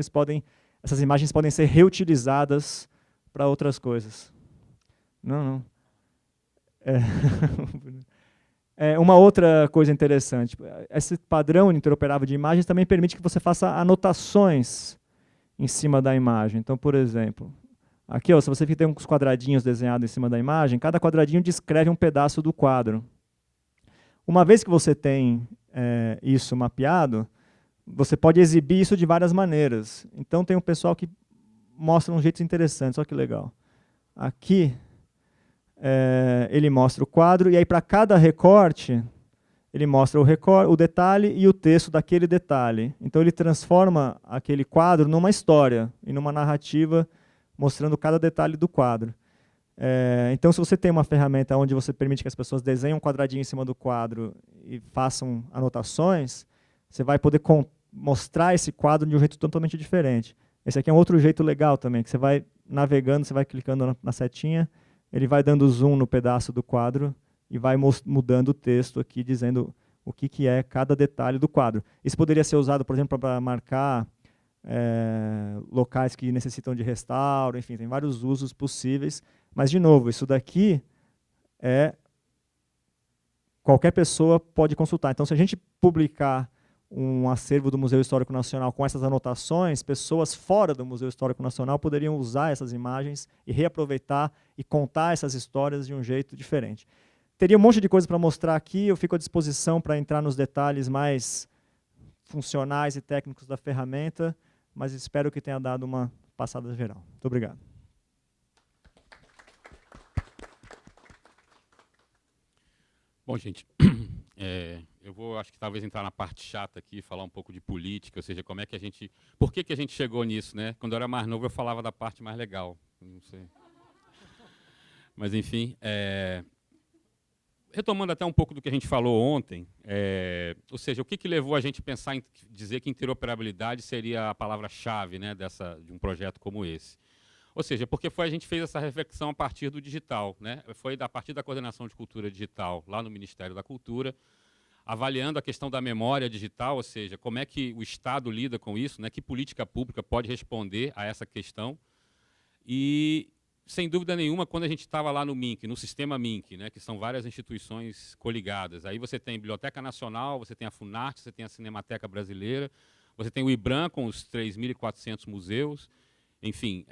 essas imagens podem ser reutilizadas para outras coisas. Não. Uma outra coisa interessante, esse padrão interoperável de imagens também permite que você faça anotações em cima da imagem. Então, por exemplo, aqui, ó, se você tem uns quadradinhos desenhados em cima da imagem, cada quadradinho descreve um pedaço do quadro. Uma vez que você tem isso mapeado, você pode exibir isso de várias maneiras. Então, tem um pessoal que mostra um jeito interessante, olha que legal. Aqui, ele mostra o quadro, e aí para cada recorte, ele mostra o detalhe e o texto daquele detalhe. Então, ele transforma aquele quadro numa história e numa narrativa, mostrando cada detalhe do quadro. Então, se você tem uma ferramenta onde você permite que as pessoas desenhem um quadradinho em cima do quadro e façam anotações, você vai poder mostrar esse quadro de um jeito totalmente diferente. Esse aqui é um outro jeito legal também, que você vai navegando, você vai clicando na setinha, ele vai dando zoom no pedaço do quadro e vai mudando o texto aqui, dizendo o que é cada detalhe do quadro. Isso poderia ser usado, por exemplo, para marcar locais que necessitam de restauro, enfim, tem vários usos possíveis. Mas, de novo, isso daqui qualquer pessoa pode consultar. Então, se a gente publicar um acervo do Museu Histórico Nacional com essas anotações, pessoas fora do Museu Histórico Nacional poderiam usar essas imagens e reaproveitar e contar essas histórias de um jeito diferente. Teria um monte de coisa para mostrar aqui, eu fico à disposição para entrar nos detalhes mais funcionais e técnicos da ferramenta, mas espero que tenha dado uma passada geral. Muito obrigado.
Bom, gente, eu vou, acho que talvez entrar na parte chata aqui, falar um pouco de política, ou seja, como é que a gente... Por que a gente chegou nisso, né? Quando eu era mais novo, eu falava da parte mais legal. Não sei. Mas, enfim, retomando até um pouco do que a gente falou ontem, ou seja, o que levou a gente a pensar em dizer que interoperabilidade seria a palavra-chave, né, de um projeto como esse? Ou seja, porque a gente fez essa reflexão a partir do digital, né? Foi a partir da coordenação de cultura digital, lá no Ministério da Cultura, avaliando a questão da memória digital, ou seja, como é que o Estado lida com isso, né? Que política pública pode responder a essa questão. E, sem dúvida nenhuma, quando a gente estava lá no MINC, no sistema MINC, né, que são várias instituições coligadas, aí você tem a Biblioteca Nacional, você tem a Funarte, você tem a Cinemateca Brasileira, você tem o IBRAM com os 3.400 museus, enfim,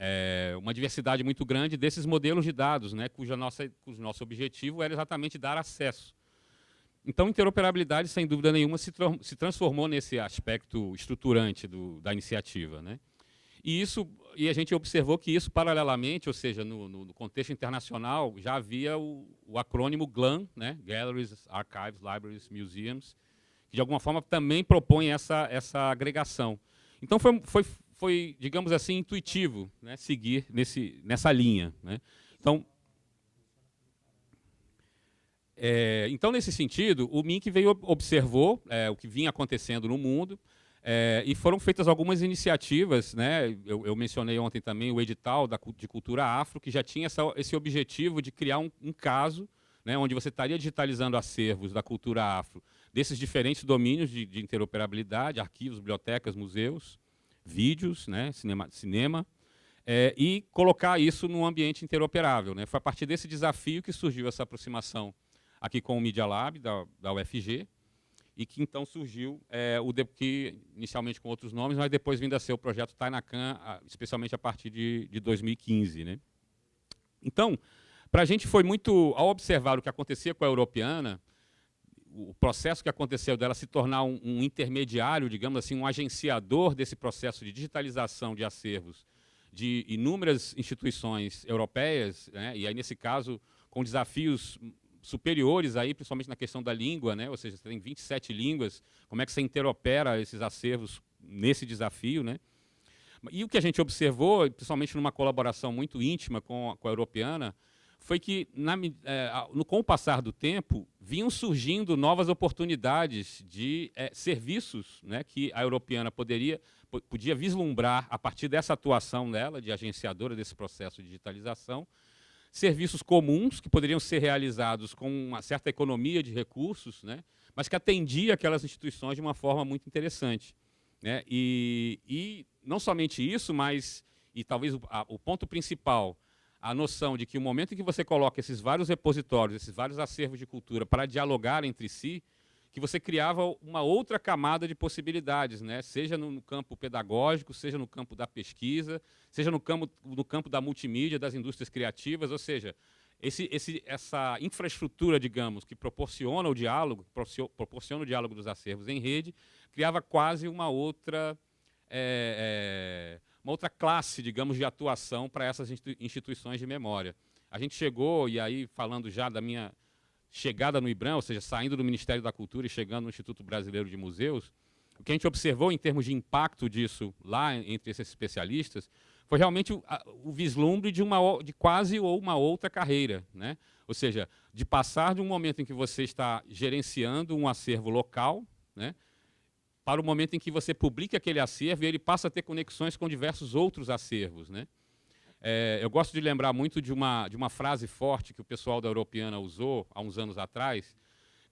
uma diversidade muito grande desses modelos de dados, né, cujo nosso objetivo era exatamente dar acesso. Então, interoperabilidade, sem dúvida nenhuma, se transformou nesse aspecto estruturante da iniciativa, né? E a gente observou que isso, paralelamente, ou seja, no contexto internacional, já havia o acrônimo GLAM, né, Galleries, Archives, Libraries, Museums, que de alguma forma também propõe essa agregação. Então, foi, digamos assim, intuitivo, né, seguir nessa linha, né? Então, nesse sentido, o MINC observou o que vinha acontecendo no mundo, e foram feitas algumas iniciativas, né? Eu mencionei ontem também o edital de cultura afro, que já tinha esse objetivo de criar um caso, né, onde você estaria digitalizando acervos da cultura afro, desses diferentes domínios de interoperabilidade, arquivos, bibliotecas, museus, vídeos, né, cinema, e colocar isso num ambiente interoperável, né? Foi a partir desse desafio que surgiu essa aproximação aqui com o Media Lab, da UFG, e que então surgiu que inicialmente com outros nomes, mas depois vindo a ser o projeto Tainacan, especialmente a partir de 2015. Né? Então, para a gente foi muito, ao observar o que acontecia com a Europeana, o processo que aconteceu dela se tornar um intermediário, digamos assim, um agenciador desse processo de digitalização de acervos de inúmeras instituições europeias, né? E aí, nesse caso, com desafios superiores, aí, principalmente na questão da língua, né? Ou seja, você tem 27 línguas, como é que você interopera esses acervos nesse desafio, né? E o que a gente observou, principalmente numa colaboração muito íntima com a Europeana, foi que, com o passar do tempo, vinham surgindo novas oportunidades de serviços, né, que a Europeana podia vislumbrar a partir dessa atuação dela, de agenciadora desse processo de digitalização, serviços comuns que poderiam ser realizados com uma certa economia de recursos, né, mas que atendia aquelas instituições de uma forma muito interessante. Né, e não somente isso, mas, e talvez o ponto principal, a noção de que o momento em que você coloca esses vários repositórios, esses vários acervos de cultura para dialogar entre si, que você criava uma outra camada de possibilidades, né? Seja no campo pedagógico, seja no campo da pesquisa, seja no campo da multimídia, das indústrias criativas, ou seja, essa infraestrutura, digamos, que proporciona o diálogo dos acervos em rede, criava quase uma outra classe, digamos, de atuação para essas instituições de memória. A gente chegou, e aí falando já da minha chegada no IBRAM, ou seja, saindo do Ministério da Cultura e chegando no Instituto Brasileiro de Museus, o que a gente observou em termos de impacto disso lá entre esses especialistas foi realmente o vislumbre de quase uma outra carreira, né? Ou seja, de passar de um momento em que você está gerenciando um acervo local, né, para o momento em que você publica aquele acervo e ele passa a ter conexões com diversos outros acervos. Né? Eu gosto de lembrar muito de uma frase forte que o pessoal da Europeana usou há uns anos atrás,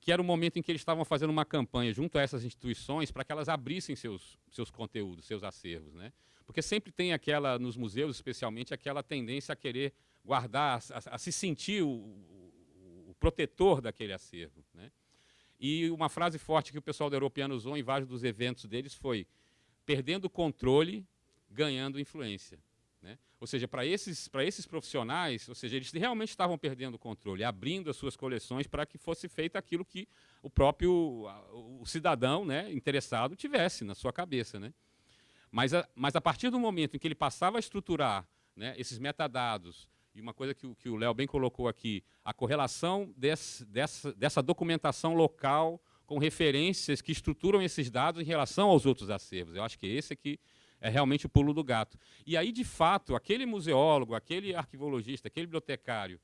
que era o momento em que eles estavam fazendo uma campanha junto a essas instituições para que elas abrissem seus conteúdos, seus acervos. Né? Porque sempre tem nos museus especialmente, aquela tendência a querer guardar, a se sentir o protetor daquele acervo. Né? E uma frase forte que o pessoal da Europeana usou em vários dos eventos deles foi: perdendo o controle, ganhando influência. Né? Ou seja, para esses profissionais, ou seja, eles realmente estavam perdendo o controle, abrindo as suas coleções para que fosse feito aquilo que o próprio o cidadão, né, interessado tivesse na sua cabeça. Né? Mas a partir do momento em que ele passava a estruturar, né, esses metadados, e uma coisa que o Léo bem colocou aqui, a correlação dessa documentação local com referências que estruturam esses dados em relação aos outros acervos. Eu acho que esse aqui é realmente o pulo do gato. E aí, de fato, aquele museólogo, aquele arquivologista, aquele bibliotecário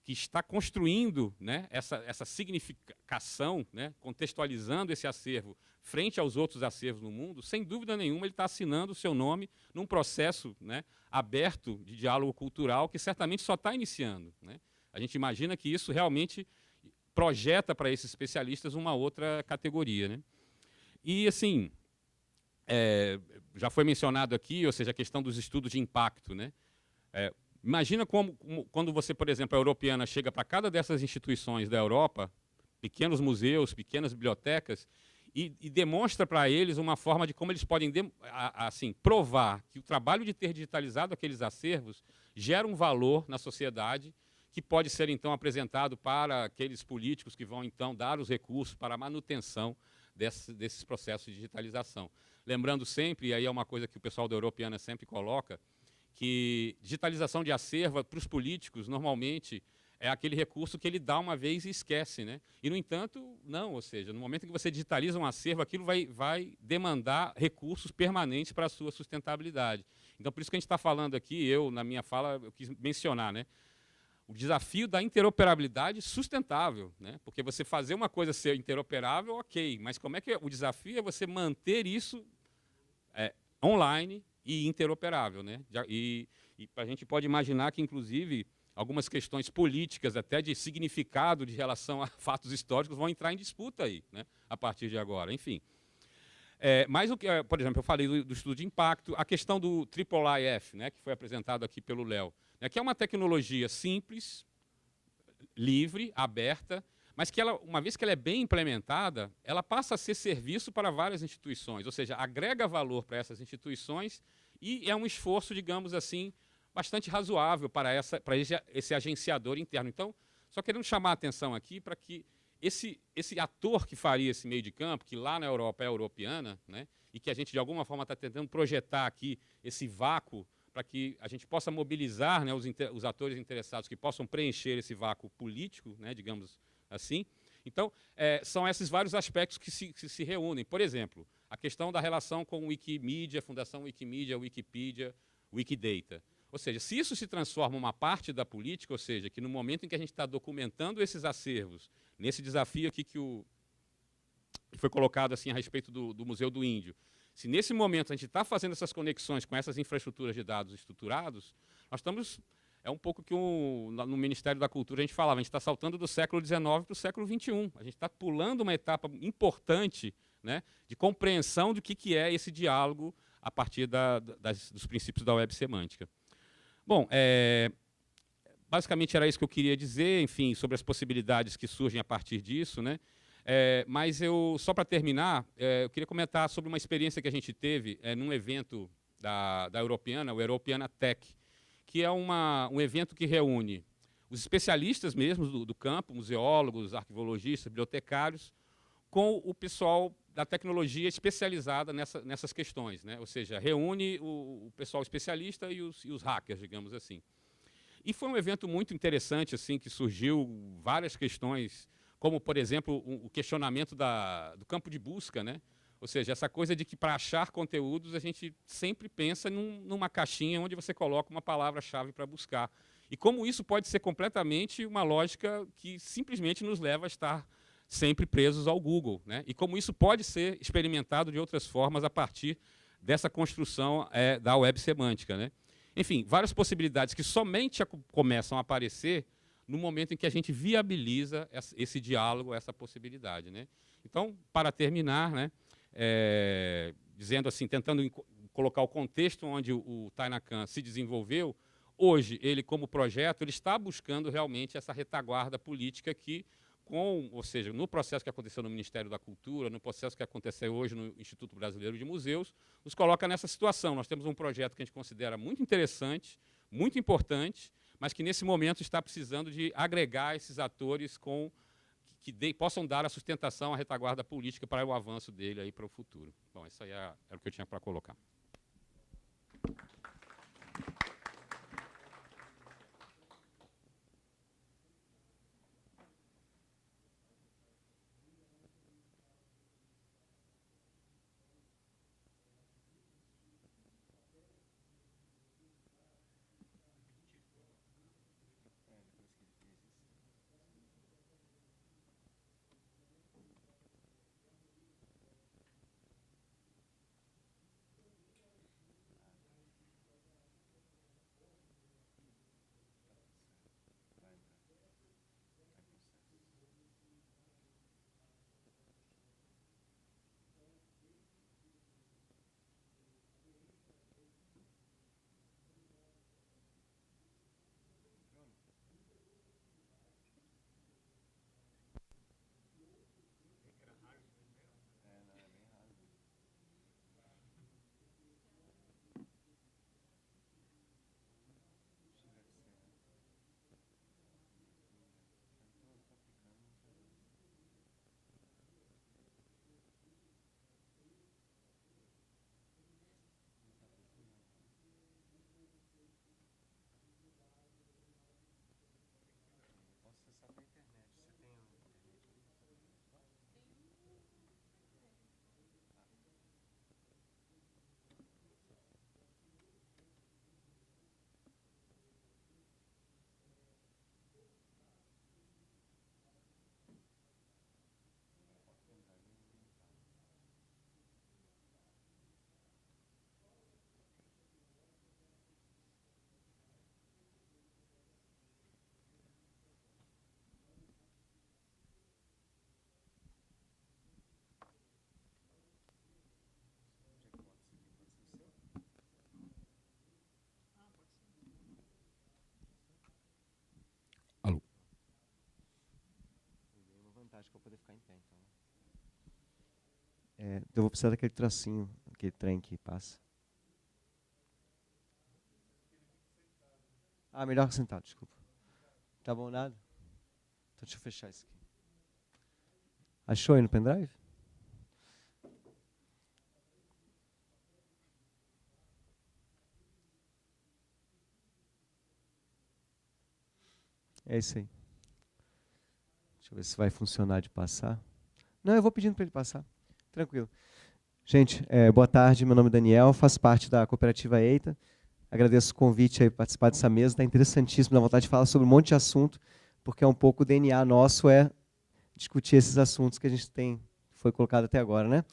que está construindo, né, essa significação, né, contextualizando esse acervo frente aos outros acervos no mundo, sem dúvida nenhuma ele está assinando o seu nome num processo, né, aberto de diálogo cultural que certamente só está iniciando. Né? A gente imagina que isso realmente projeta para esses especialistas uma outra categoria. Né? E, assim, já foi mencionado aqui, ou seja, a questão dos estudos de impacto. Né? Imagina quando você, por exemplo, a Europeana chega para cada dessas instituições da Europa, pequenos museus, pequenas bibliotecas, e demonstra para eles uma forma de como eles podem assim, provar que o trabalho de ter digitalizado aqueles acervos gera um valor na sociedade que pode ser, então, apresentado para aqueles políticos que vão, então, dar os recursos para a manutenção desses processos de digitalização. Lembrando sempre, e aí é uma coisa que o pessoal da Europeana sempre coloca, que digitalização de acervo para os políticos, normalmente, é aquele recurso que ele dá uma vez e esquece. Né? E, no entanto, não. Ou seja, no momento que você digitaliza um acervo, aquilo vai demandar recursos permanentes para a sua sustentabilidade. Então, por isso que a gente está falando aqui, na minha fala, eu quis mencionar, né? O desafio da interoperabilidade sustentável. Né? Porque você fazer uma coisa ser interoperável, ok, mas como é que o desafio é você manter isso online e interoperável. Né? E a gente pode imaginar que, inclusive, algumas questões políticas, até de significado de relação a fatos históricos, vão entrar em disputa aí, né, a partir de agora. Enfim. Mas, por exemplo, eu falei do estudo de impacto, a questão do IIIF, né, que foi apresentado aqui pelo Léo, né, que é uma tecnologia simples, livre, aberta, mas que, uma vez que ela é bem implementada, ela passa a ser serviço para várias instituições, ou seja, agrega valor para essas instituições e é um esforço, digamos assim, bastante razoável para esse agenciador interno. Então, só querendo chamar a atenção aqui para que esse ator que faria esse meio de campo, que lá na Europa é a Europeana, né, e que a gente, de alguma forma, está tentando projetar aqui esse vácuo para que a gente possa mobilizar, né, os atores interessados que possam preencher esse vácuo político, né, digamos assim. Então, são esses vários aspectos que se reúnem. Por exemplo, a questão da relação com Wikimedia, Fundação Wikimedia, Wikipedia, Wikidata. Ou seja, se isso se transforma em uma parte da política, ou seja, que no momento em que a gente está documentando esses acervos, nesse desafio aqui que foi colocado assim a respeito do Museu do Índio, se nesse momento a gente está fazendo essas conexões com essas infraestruturas de dados estruturados, nós estamos... É um pouco que no Ministério da Cultura a gente falava, a gente está saltando do século XIX para o século XXI. A gente está pulando uma etapa importante, né, de compreensão do que é esse diálogo a partir dos princípios da web semântica. Bom, basicamente era isso que eu queria dizer, enfim, sobre as possibilidades que surgem a partir disso, né? Mas só para terminar, eu queria comentar sobre uma experiência que a gente teve num evento da Europeana, o Europeana Tech, que é um evento que reúne os especialistas mesmo do campo, museólogos, arquivologistas, bibliotecários, com o pessoal da tecnologia especializada nessas questões, né? Ou seja, reúne o pessoal especialista e os hackers, digamos assim. E foi um evento muito interessante, assim, que surgiu várias questões, como, por exemplo, o questionamento do campo de busca, né? Ou seja, essa coisa de que para achar conteúdos a gente sempre pensa numa caixinha onde você coloca uma palavra-chave para buscar. E como isso pode ser completamente uma lógica que simplesmente nos leva a estar sempre presos ao Google, né? E como isso pode ser experimentado de outras formas a partir dessa construção da web semântica, né? Enfim, várias possibilidades que somente começam a aparecer no momento em que a gente viabiliza esse diálogo, essa possibilidade, né? Então, para terminar, né, dizendo assim, tentando colocar o contexto onde o Tainacan se desenvolveu, hoje, ele como projeto, ele está buscando realmente essa retaguarda política que ou seja, no processo que aconteceu no Ministério da Cultura, no processo que aconteceu hoje no Instituto Brasileiro de Museus, nos coloca nessa situação. Nós temos um projeto que a gente considera muito interessante, muito importante, mas que nesse momento está precisando de agregar esses atores que possam dar a sustentação, a retaguarda política para o avanço dele aí para o futuro. Bom, isso aí era o que eu tinha para colocar.
Acho que eu vou poder ficar em pé, então. Eu vou precisar daquele tracinho, aquele trem que passa. Ah, melhor sentado, desculpa. Tá bom, nada? Então deixa eu fechar isso aqui. Achou aí no pendrive? É isso aí. Deixa eu ver se vai funcionar de passar. Não, eu vou pedindo para ele passar. Tranquilo. Gente, boa tarde. Meu nome é Daniel, faço parte da cooperativa EITA. Agradeço o convite aí para participar dessa mesa. Está interessantíssimo, dá vontade de falar sobre um monte de assunto, porque é um pouco o DNA nosso discutir esses assuntos que a gente foi colocado até agora, né?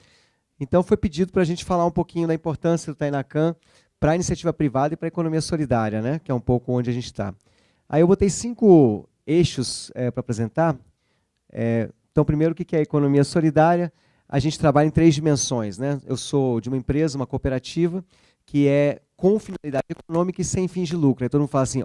Então, foi pedido para a gente falar um pouquinho da importância do Tainacan para a iniciativa privada e para a economia solidária, né? Que é um pouco onde a gente está. Aí eu botei 5 eixos para apresentar. Então, primeiro, o que é a economia solidária? A gente trabalha em 3 dimensões, né? Eu sou de uma empresa, uma cooperativa, que é com finalidade econômica e sem fins de lucro. Aí todo mundo fala assim,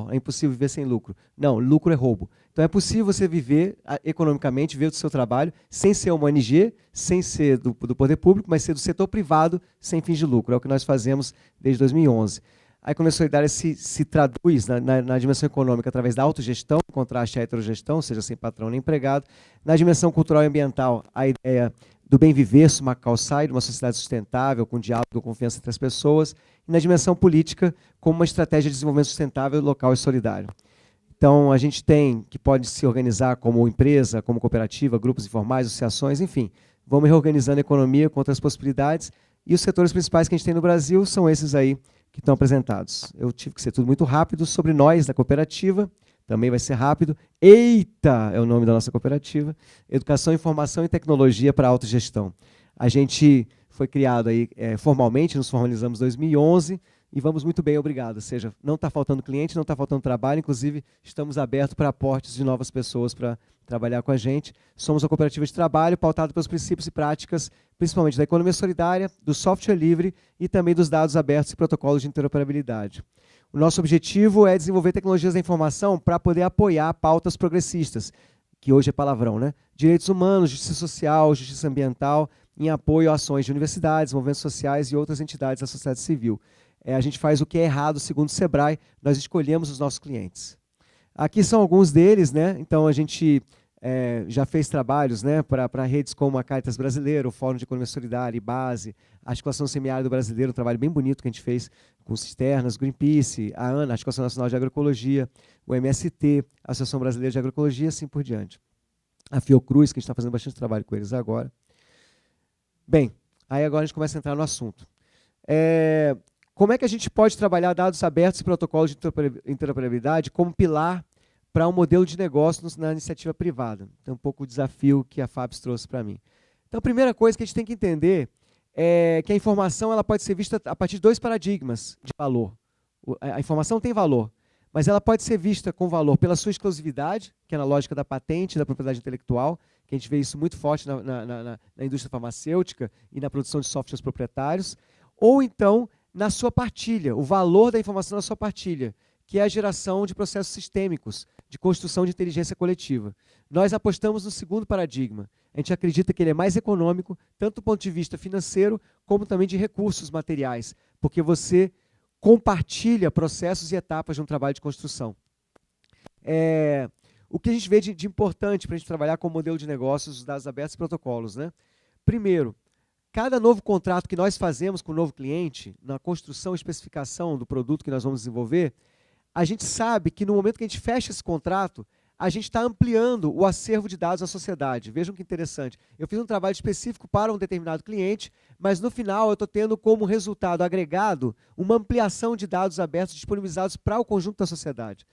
é impossível viver sem lucro. Não, lucro é roubo. Então é possível você viver economicamente, viver do seu trabalho, sem ser uma ONG, sem ser do poder público, mas ser do setor privado, sem fins de lucro. É o que nós fazemos desde 2011. A economia solidária se traduz na dimensão econômica através da autogestão, em contraste à heterogestão, ou seja, sem patrão nem empregado. Na dimensão cultural e ambiental, a ideia do bem viver, uma calçada, uma sociedade sustentável, com diálogo e confiança entre as pessoas. E na dimensão política, como uma estratégia de desenvolvimento sustentável, local e solidário. Então, a gente que pode se organizar como empresa, como cooperativa, grupos informais, associações, enfim. Vamos reorganizando a economia com outras possibilidades. E os setores principais que a gente tem no Brasil são esses aí que estão apresentados. Eu tive que ser tudo muito rápido. Sobre nós, da cooperativa, também vai ser rápido. EITA é o nome da nossa cooperativa. Educação, Informação e Tecnologia para a Autogestão. A gente foi criado aí, formalmente, nos formalizamos em 2011 e vamos muito bem, obrigado. Ou seja, não está faltando cliente, não está faltando trabalho, inclusive estamos abertos para aportes de novas pessoas para trabalhar com a gente. Somos uma cooperativa de trabalho pautada pelos princípios e práticas, principalmente da economia solidária, do software livre e também dos dados abertos e protocolos de interoperabilidade. O nosso objetivo é desenvolver tecnologias da informação para poder apoiar pautas progressistas, que hoje é palavrão, né? Direitos humanos, justiça social, justiça ambiental, em apoio a ações de universidades, movimentos sociais e outras entidades da sociedade civil. A gente faz o que é errado, segundo o Sebrae, nós escolhemos os nossos clientes. Aqui são alguns deles, né? Então a gente já fez trabalhos, né, para redes como a Caritas Brasileira, o Fórum de Economia Solidária, Base, a Articulação Semiárido Brasileira, um trabalho bem bonito que a gente fez com Cisternas, Greenpeace, a ANA, a Articulação Nacional de Agroecologia, o MST, a Associação Brasileira de Agroecologia, assim por diante. A Fiocruz, que a gente está fazendo bastante trabalho com eles agora. Bem, aí agora a gente começa a entrar no assunto. Como é que a gente pode trabalhar dados abertos e protocolos de interoperabilidade como pilar para um modelo de negócio na iniciativa privada? Então, um pouco o desafio que a Fabs trouxe para mim. Então, a primeira coisa que a gente tem que entender é que a informação ela pode ser vista a partir de 2 paradigmas de valor. A informação tem valor, mas ela pode ser vista com valor pela sua exclusividade, que é na lógica da patente, da propriedade intelectual, que a gente vê isso muito forte na indústria farmacêutica e na produção de softwares proprietários, ou então na sua partilha, o valor da informação na sua partilha, que é a geração de processos sistêmicos, de construção de inteligência coletiva. Nós apostamos no segundo paradigma. A gente acredita que ele é mais econômico, tanto do ponto de vista financeiro, como também de recursos materiais, porque você compartilha processos e etapas de um trabalho de construção. O que a gente vê de importante para a gente trabalhar com o modelo de negócios, os dados abertos e protocolos, né? Primeiro, cada novo contrato que nós fazemos com o novo cliente, na construção e especificação do produto que nós vamos desenvolver, a gente sabe que no momento que a gente fecha esse contrato, a gente está ampliando o acervo de dados da sociedade. Vejam que interessante. Eu fiz um trabalho específico para um determinado cliente, mas no final eu estou tendo como resultado agregado uma ampliação de dados abertos disponibilizados para o conjunto da sociedade.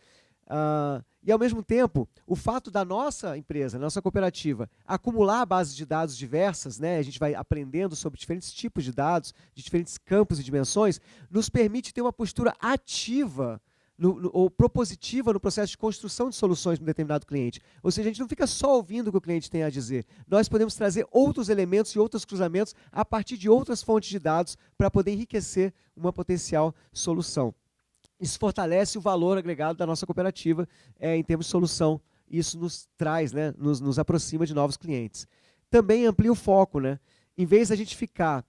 E, ao mesmo tempo, o fato da nossa empresa, nossa cooperativa, acumular bases de dados diversas, né, a gente vai aprendendo sobre diferentes tipos de dados, de diferentes campos e dimensões, nos permite ter uma postura ativa ou propositiva no processo de construção de soluções para um determinado cliente. Ou seja, a gente não fica só ouvindo o que o cliente tem a dizer. Nós podemos trazer outros elementos e outros cruzamentos a partir de outras fontes de dados para poder enriquecer uma potencial solução. Isso fortalece o valor agregado da nossa cooperativa em termos de solução. Isso nos traz, né, nos aproxima de novos clientes. Também amplia o foco. Né? Em vez de a gente ficar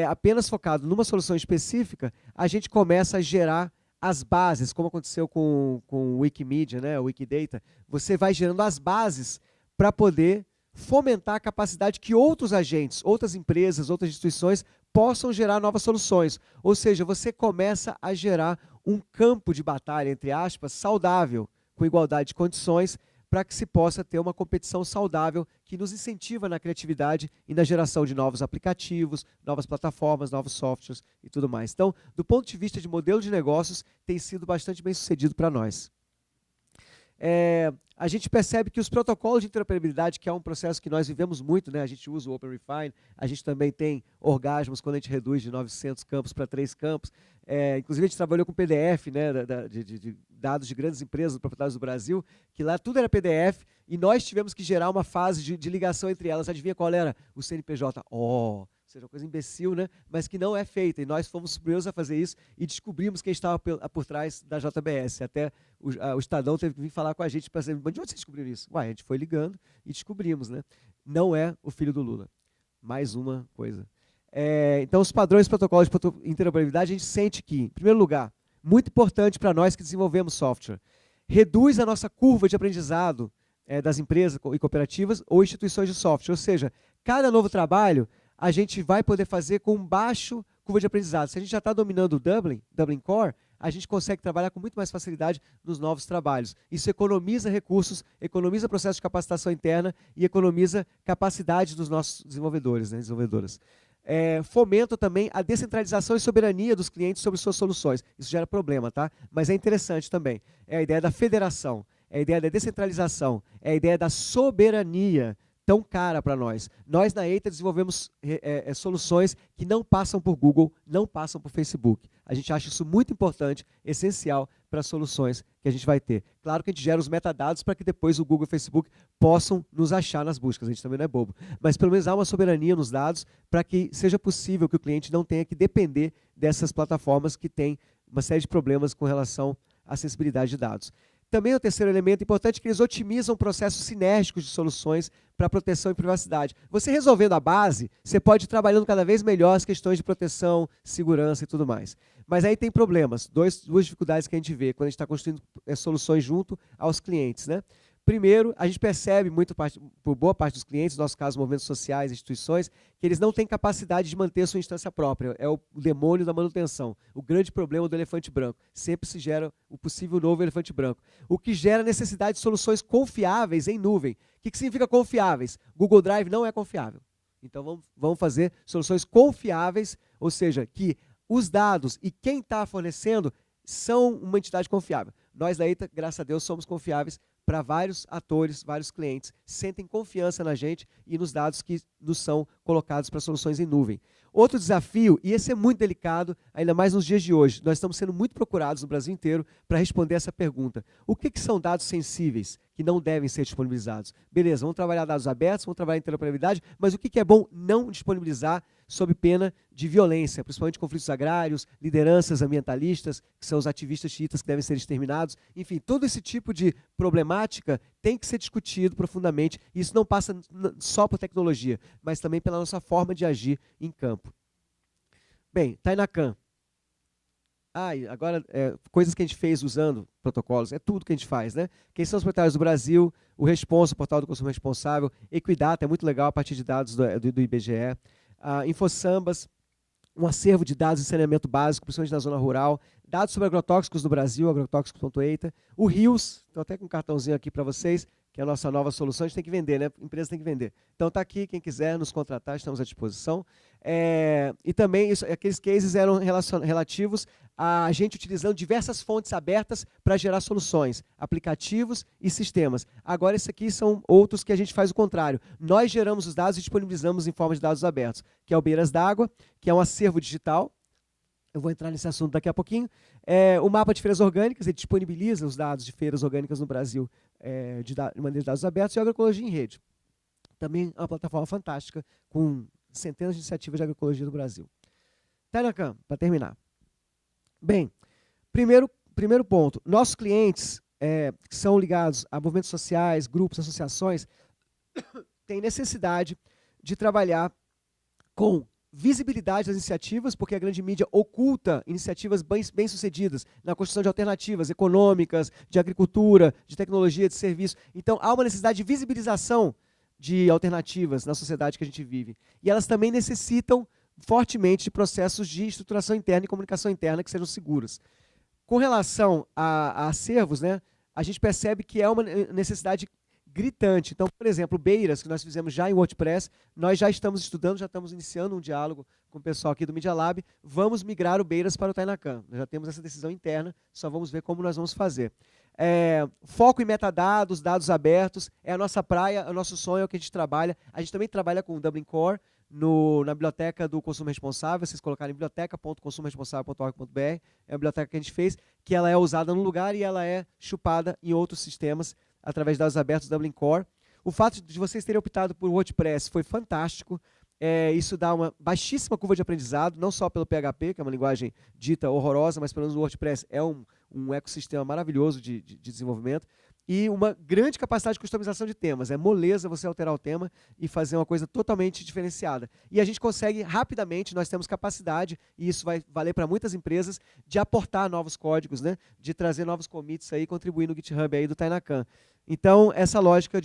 apenas focado numa solução específica, a gente começa a gerar as bases, como aconteceu com o Wikimedia, né, o Wikidata. Você vai gerando as bases para poder fomentar a capacidade que outros agentes, outras empresas, outras instituições possam gerar novas soluções. Ou seja, você começa a gerar um campo de batalha, entre aspas, saudável, com igualdade de condições, para que se possa ter uma competição saudável que nos incentiva na criatividade e na geração de novos aplicativos, novas plataformas, novos softwares e tudo mais. Então, do ponto de vista de modelo de negócios, tem sido bastante bem sucedido para nós. A gente percebe que os protocolos de interoperabilidade, que é um processo que nós vivemos muito, né? A gente usa o OpenRefine, a gente também tem orgasmos quando a gente reduz de 900 campos para 3 campos. Inclusive, a gente trabalhou com PDF, né? de dados de grandes empresas, proprietários do Brasil, que lá tudo era PDF, e nós tivemos que gerar uma fase de ligação entre elas. Adivinha qual era? O CNPJ. Ou seja, uma coisa imbecil, né? Mas que não é feita. E nós fomos os primeiros a fazer isso e descobrimos quem estava por trás da JBS. Até o Estadão teve que vir falar com a gente para saber, mas de onde vocês descobriram isso? Ué, a gente foi ligando e descobrimos, né? Não é o filho do Lula. Mais uma coisa. Então, os padrões e protocolos de interoperabilidade, a gente sente que, em primeiro lugar, muito importante para nós que desenvolvemos software, reduz a nossa curva de aprendizado das empresas e cooperativas ou instituições de software. Ou seja, cada novo trabalho a gente vai poder fazer com baixo curva de aprendizado. Se a gente já está dominando o Dublin Core, a gente consegue trabalhar com muito mais facilidade nos novos trabalhos. Isso economiza recursos, economiza processo de capacitação interna e economiza capacidade dos nossos desenvolvedores, né, desenvolvedoras. Fomenta também a descentralização e soberania dos clientes sobre suas soluções. Isso gera problema, tá? Mas é interessante também. É a ideia da federação, é a ideia da descentralização, é a ideia da soberania, tão cara para nós. Nós, na EITA, desenvolvemos soluções que não passam por Google, não passam por Facebook. A gente acha isso muito importante, essencial para as soluções que a gente vai ter. Claro que a gente gera os metadados para que depois o Google e o Facebook possam nos achar nas buscas. A gente também não é bobo. Mas pelo menos há uma soberania nos dados para que seja possível que o cliente não tenha que depender dessas plataformas que têm uma série de problemas com relação à acessibilidade de dados. também o terceiro elemento importante é que eles otimizam processos sinérgicos de soluções para proteção e privacidade. Você resolvendo a base, você pode ir trabalhando cada vez melhor as questões de proteção, segurança e tudo mais. Mas aí tem problemas, duas dificuldades que a gente vê quando a gente está construindo soluções junto aos clientes, né? Primeiro, a gente percebe, por boa parte dos clientes, no nosso caso, movimentos sociais, instituições, que eles não têm capacidade de manter a sua instância própria. É o demônio da manutenção. O grande problema do elefante branco. Sempre se gera o possível novo elefante branco. O que gera necessidade de soluções confiáveis em nuvem. O que significa confiáveis? Google Drive não é confiável. Então, vamos fazer soluções confiáveis, ou seja, que os dados e quem está fornecendo são uma entidade confiável. Nós da EITA, graças a Deus, somos confiáveis para vários atores, vários clientes, sentem confiança na gente e nos dados que nos são colocados para soluções em nuvem. Outro desafio, e esse é muito delicado, ainda mais nos dias de hoje, nós estamos sendo muito procurados no Brasil inteiro para responder essa pergunta. O que são dados sensíveis que não devem ser disponibilizados? Beleza, vamos trabalhar dados abertos, vamos trabalhar interoperabilidade, mas o que é bom não disponibilizar sob pena de violência, principalmente conflitos agrários, lideranças ambientalistas, que são os ativistas xiitas que devem ser exterminados. Enfim, todo esse tipo de problemática tem que ser discutido profundamente. E isso não passa só por tecnologia, mas também pela nossa forma de agir em campo. Bem, Tainacan. Agora, coisas que a gente fez usando protocolos, é tudo que a gente faz, né? Quem são os proprietários do Brasil, o Responsa, o Portal do Consumo Responsável, Equidata, é muito legal a partir de dados do IBGE, InfoSambas, um acervo de dados de saneamento básico, principalmente na zona rural, dados sobre agrotóxicos do Brasil, agrotóxicos.eita, o Rios, estou até com um cartãozinho aqui para vocês, que é a nossa nova solução, a gente tem que vender, né? A empresa tem que vender. Então está aqui, quem quiser nos contratar, estamos à disposição. E também aqueles cases eram relativos a gente utilizando diversas fontes abertas para gerar soluções, aplicativos e sistemas. Agora, esses aqui são outros que a gente faz o contrário. Nós geramos os dados e disponibilizamos em forma de dados abertos, que é o Beiras d'Água, que é um acervo digital. Eu vou entrar nesse assunto daqui a pouquinho. O mapa de feiras orgânicas, ele disponibiliza os dados de feiras orgânicas no Brasil de maneira de dados abertos, e a agroecologia em rede. Também é uma plataforma fantástica, com centenas de iniciativas de agroecologia no Brasil. Tainacan, para terminar. Bem, primeiro ponto. Nossos clientes, que são ligados a movimentos sociais, grupos, associações, têm necessidade de trabalhar com visibilidade das iniciativas, porque a grande mídia oculta iniciativas bem-sucedidas na construção de alternativas econômicas, de agricultura, de tecnologia, de serviço. Então, há uma necessidade de visibilização de alternativas na sociedade que a gente vive. E elas também necessitam fortemente de processos de estruturação interna e comunicação interna que sejam seguros. Com relação a acervos, né, a gente percebe que é uma necessidade gritante. Então, por exemplo, Beiras, que nós fizemos já em WordPress, nós já estamos estudando, já estamos iniciando um diálogo com o pessoal aqui do Media Lab, vamos migrar o Beiras para o Tainacan. Nós já temos essa decisão interna, só vamos ver como nós vamos fazer. Foco em metadados, dados abertos, é a nossa praia, é o nosso sonho, é o que a gente trabalha. A gente também trabalha com o Dublin Core na biblioteca do Consumo Responsável. Vocês colocarem biblioteca.consumoresponsável.org.br, é a biblioteca que a gente fez, que ela é usada num lugar e ela é chupada em outros sistemas através de dados abertos do Dublin Core. O fato de vocês terem optado por WordPress foi fantástico. Isso dá uma baixíssima curva de aprendizado, não só pelo PHP, que é uma linguagem dita horrorosa, mas pelo menos o WordPress é um ecossistema maravilhoso de desenvolvimento. E uma grande capacidade de customização de temas. É moleza você alterar o tema e fazer uma coisa totalmente diferenciada. E a gente consegue rapidamente, nós temos capacidade, e isso vai valer para muitas empresas, de aportar novos códigos, né? De trazer novos commits aí, contribuir no GitHub aí do Tainacan. Então, essa lógica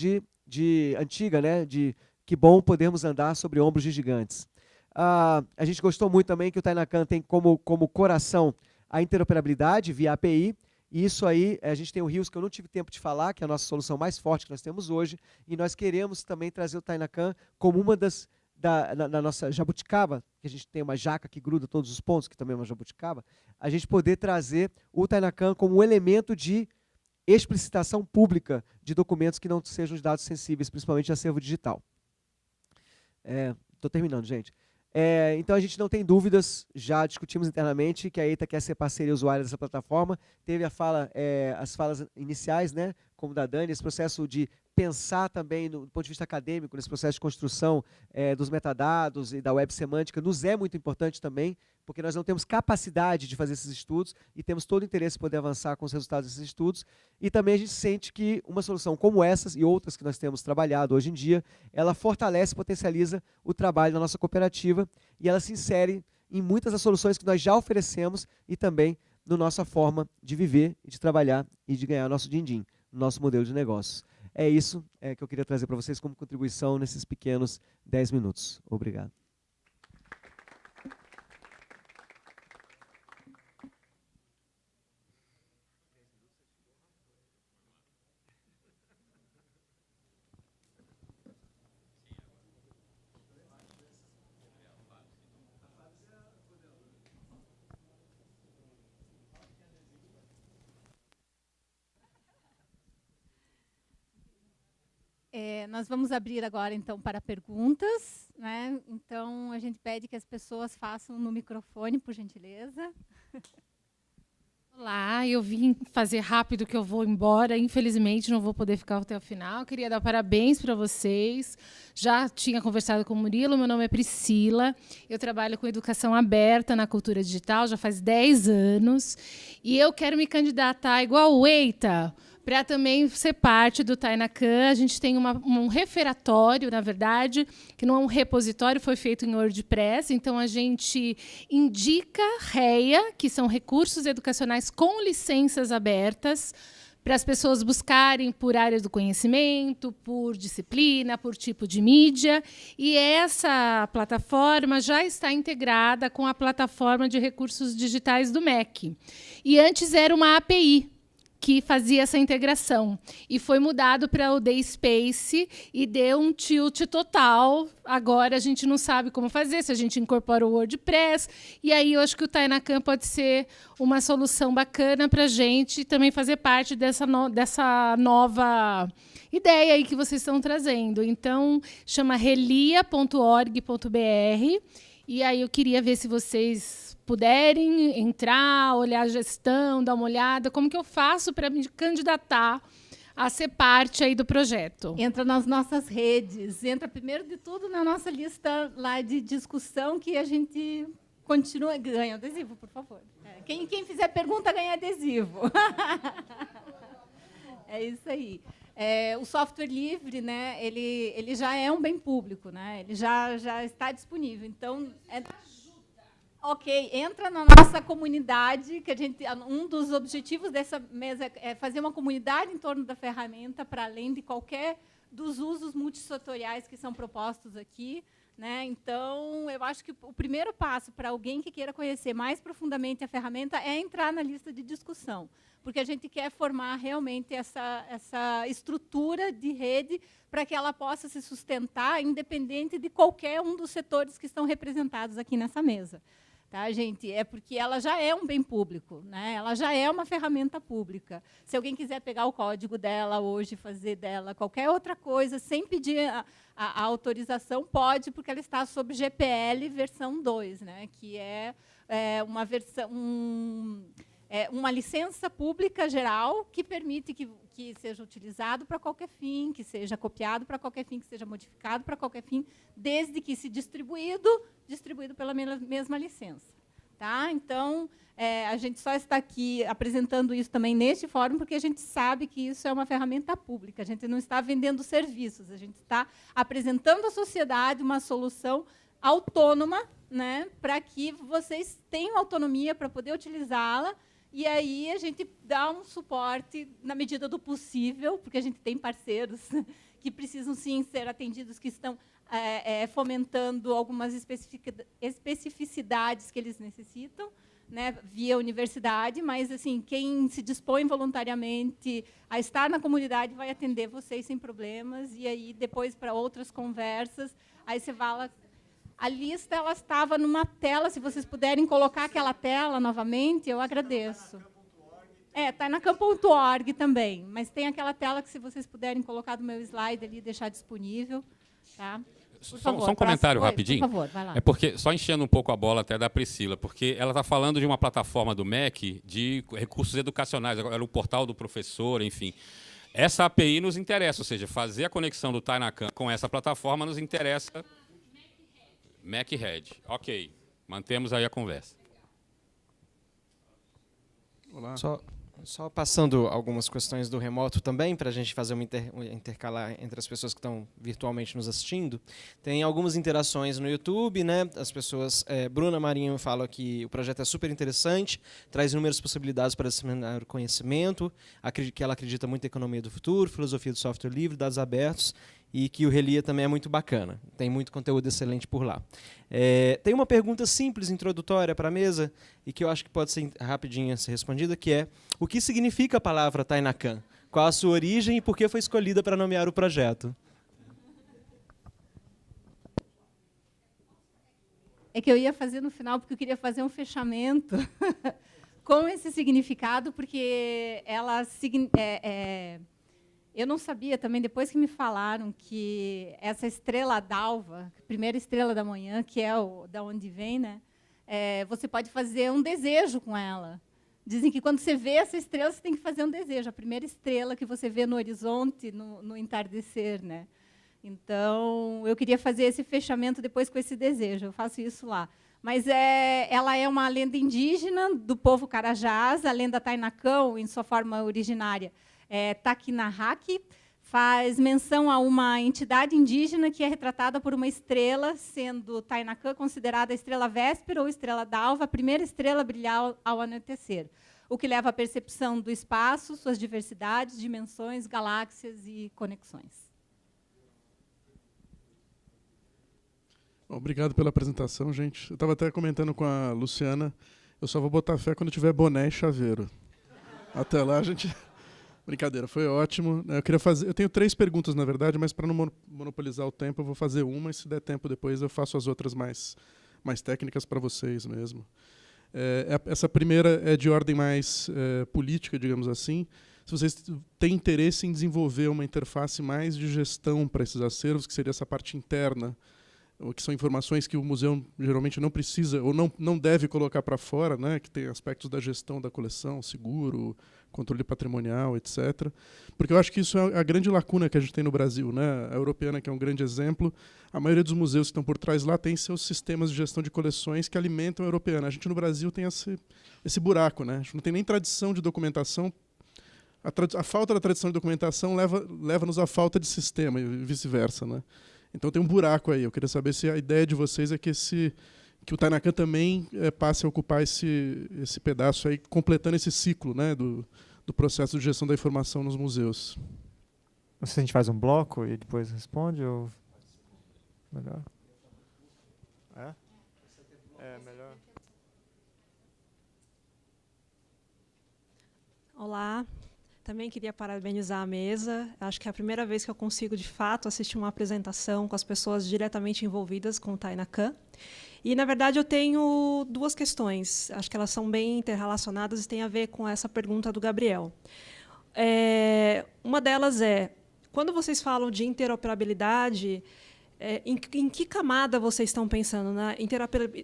antiga, né? De que bom podermos andar sobre ombros de gigantes. A gente gostou muito também que o Tainacan tem como coração a interoperabilidade via API. E isso aí, a gente tem o Rios, que eu não tive tempo de falar, que é a nossa solução mais forte que nós temos hoje. E nós queremos também trazer o Tainacan como uma da nossa jabuticaba, que a gente tem uma jaca que gruda todos os pontos, que também é uma jabuticaba, a gente poder trazer o Tainacan como um elemento de explicitação pública de documentos que não sejam de dados sensíveis, principalmente de acervo digital. Estou terminando, gente. Então, a gente não tem dúvidas, já discutimos internamente que a EITA quer ser parceira usuária dessa plataforma. Teve as falas iniciais, né, como da Dani, esse processo de pensar também, do ponto de vista acadêmico, nesse processo de construção dos metadados e da web semântica, nos é muito importante também, porque nós não temos capacidade de fazer esses estudos e temos todo o interesse em poder avançar com os resultados desses estudos. E também a gente sente que uma solução como essas e outras que nós temos trabalhado hoje em dia, ela fortalece e potencializa o trabalho da nossa cooperativa e ela se insere em muitas das soluções que nós já oferecemos e também na nossa forma de viver, de trabalhar e de ganhar nosso din-din, nosso modelo de negócios. É isso que eu queria trazer para vocês como contribuição nesses pequenos 10 minutos. Obrigado.
Nós vamos abrir agora, então, para perguntas, né? Então, a gente pede que as pessoas façam no microfone, por gentileza.
Olá, eu vim fazer rápido que eu vou embora. Infelizmente, não vou poder ficar até o final. Queria dar parabéns para vocês. Já tinha conversado com o Murilo, meu nome é Priscila. Eu trabalho com educação aberta na cultura digital já faz 10 anos. E eu quero me candidatar igual o Eita, para também ser parte do Tainacan. A gente tem um referatório, na verdade, que não é um repositório, foi feito em WordPress. Então, a gente indica REA, que são recursos educacionais com licenças abertas, para as pessoas buscarem por áreas do conhecimento, por disciplina, por tipo de mídia. E essa plataforma já está integrada com a plataforma de recursos digitais do MEC. E antes era uma API, que fazia essa integração. E foi mudado para o DSpace e deu um tilt total. Agora a gente não sabe como fazer, se a gente incorpora o WordPress. E aí eu acho que o Tainacan pode ser uma solução bacana para a gente também fazer parte dessa nova ideia aí que vocês estão trazendo. Então, chama relia.org.br. E aí eu queria ver se vocês puderem entrar, olhar a gestão, dar uma olhada, como que eu faço para me candidatar a ser parte aí do projeto?
Entra nas nossas redes, entra primeiro de tudo na nossa lista lá de discussão, que a gente continua. Ganha adesivo, por favor. Quem fizer pergunta ganha adesivo. É isso aí. O software livre, né, ele já é um bem público, né, ele já está disponível. Então, ok, entra na nossa comunidade, que um dos objetivos dessa mesa é fazer uma comunidade em torno da ferramenta, para além de qualquer dos usos multissetoriais que são propostos aqui, né? Então, eu acho que o primeiro passo para alguém que queira conhecer mais profundamente a ferramenta é entrar na lista de discussão, porque a gente quer formar realmente essa estrutura de rede para que ela possa se sustentar independente de qualquer um dos setores que estão representados aqui nessa mesa. Tá, gente? É porque ela já é um bem público, né? Ela já é uma ferramenta pública. Se alguém quiser pegar o código dela hoje, fazer dela qualquer outra coisa, sem pedir a autorização, pode, porque ela está sob GPL versão 2, né? Que é uma versão... uma licença pública geral que permite que seja utilizado para qualquer fim, que seja copiado para qualquer fim, que seja modificado para qualquer fim, desde que se distribuído pela mesma licença. Tá? Então, a gente só está aqui apresentando isso também neste fórum, porque a gente sabe que isso é uma ferramenta pública. A gente não está vendendo serviços, a gente está apresentando à sociedade uma solução autônoma, né, para que vocês tenham autonomia para poder utilizá-la. E aí a gente dá um suporte na medida do possível, porque a gente tem parceiros que precisam, sim, ser atendidos, que estão fomentando algumas especificidades que eles necessitam, né, via universidade, mas assim, quem se dispõe voluntariamente a estar na comunidade vai atender vocês sem problemas, e aí depois para outras conversas, aí você fala... A lista ela estava numa tela, se vocês puderem colocar aquela tela novamente, eu agradeço. Está na Tainacan.org também, mas tem aquela tela que, se vocês puderem colocar do meu slide ali, deixar disponível. Tá?
Só um comentário rapidinho.
Por favor, vai lá.
É porque, só enchendo um pouco a bola até da Priscila, porque ela está falando de uma plataforma do MEC de recursos educacionais, era o portal do professor, enfim. Essa API nos interessa, ou seja, fazer a conexão do Tainacan com essa plataforma nos interessa. MacRed. Ok, mantemos aí a conversa.
Olá. Só passando algumas questões do remoto também, para a gente fazer uma intercalar entre as pessoas que estão virtualmente nos assistindo. Tem algumas interações no YouTube, né? As pessoas... Bruna Marinho fala que o projeto é super interessante, traz inúmeras possibilidades para disseminar o conhecimento, que ela acredita muito em economia do futuro, filosofia do software livre, dados abertos, e que o Relia também é muito bacana. Tem muito conteúdo excelente por lá. Tem uma pergunta simples, introdutória para a mesa, e que eu acho que pode ser rapidinha ser respondida, que é: o que significa a palavra Tainacan? Qual a sua origem e por que foi escolhida para nomear o projeto?
É que eu ia fazer no final, porque eu queria fazer um fechamento com esse significado, porque ela... Eu não sabia também, depois que me falaram que essa estrela d'alva, primeira estrela da manhã, que é da onde vem, né? Você pode fazer um desejo com ela. Dizem que quando você vê essa estrela, você tem que fazer um desejo. A primeira estrela que você vê no horizonte, no entardecer, né? Então, eu queria fazer esse fechamento depois com esse desejo. Eu faço isso lá. Mas ela é uma lenda indígena do povo Carajás, a lenda Tainacan, em sua forma originária, Taquinahaki, faz menção a uma entidade indígena que é retratada por uma estrela, sendo Tainacan considerada a estrela véspera ou estrela d'alva, a primeira estrela a brilhar ao anoitecer, o que leva à percepção do espaço, suas diversidades, dimensões, galáxias e conexões.
Obrigado pela apresentação, gente. Eu estava até comentando com a Luciana, eu só vou botar fé quando tiver boné e chaveiro. Até lá, a gente... Brincadeira, foi ótimo. Eu tenho 3 perguntas, na verdade, mas para não monopolizar o tempo, eu vou fazer uma, e se der tempo depois eu faço as outras mais técnicas para vocês mesmo. Essa primeira é de ordem mais política, digamos assim. Se vocês têm interesse em desenvolver uma interface mais de gestão para esses acervos, que seria essa parte interna, que são informações que o museu geralmente não precisa ou não deve colocar para fora, né, que tem aspectos da gestão da coleção, seguro, controle patrimonial, etc. Porque eu acho que isso é a grande lacuna que a gente tem no Brasil, né? A Europeana, que é um grande exemplo, a maioria dos museus que estão por trás lá tem seus sistemas de gestão de coleções que alimentam a Europeana. A gente no Brasil tem esse buraco, né? A gente não tem nem tradição de documentação. A falta da tradição de documentação leva-nos à falta de sistema e vice-versa, né? Então tem um buraco aí. Eu queria saber se a ideia de vocês é que o Tainacan também passe a ocupar esse pedaço aí, completando esse ciclo, né, do processo de gestão da informação nos museus.
Não sei se a gente faz um bloco e depois responde, ou... Melhor? Melhor.
Olá. Também queria parabenizar a mesa. Acho que é a primeira vez que eu consigo, de fato, assistir uma apresentação com as pessoas diretamente envolvidas com o Tainacan. E, na verdade, eu tenho 2 questões. Acho que elas são bem interrelacionadas e têm a ver com essa pergunta do Gabriel. Uma delas é, quando vocês falam de interoperabilidade, em que camada vocês estão pensando? Na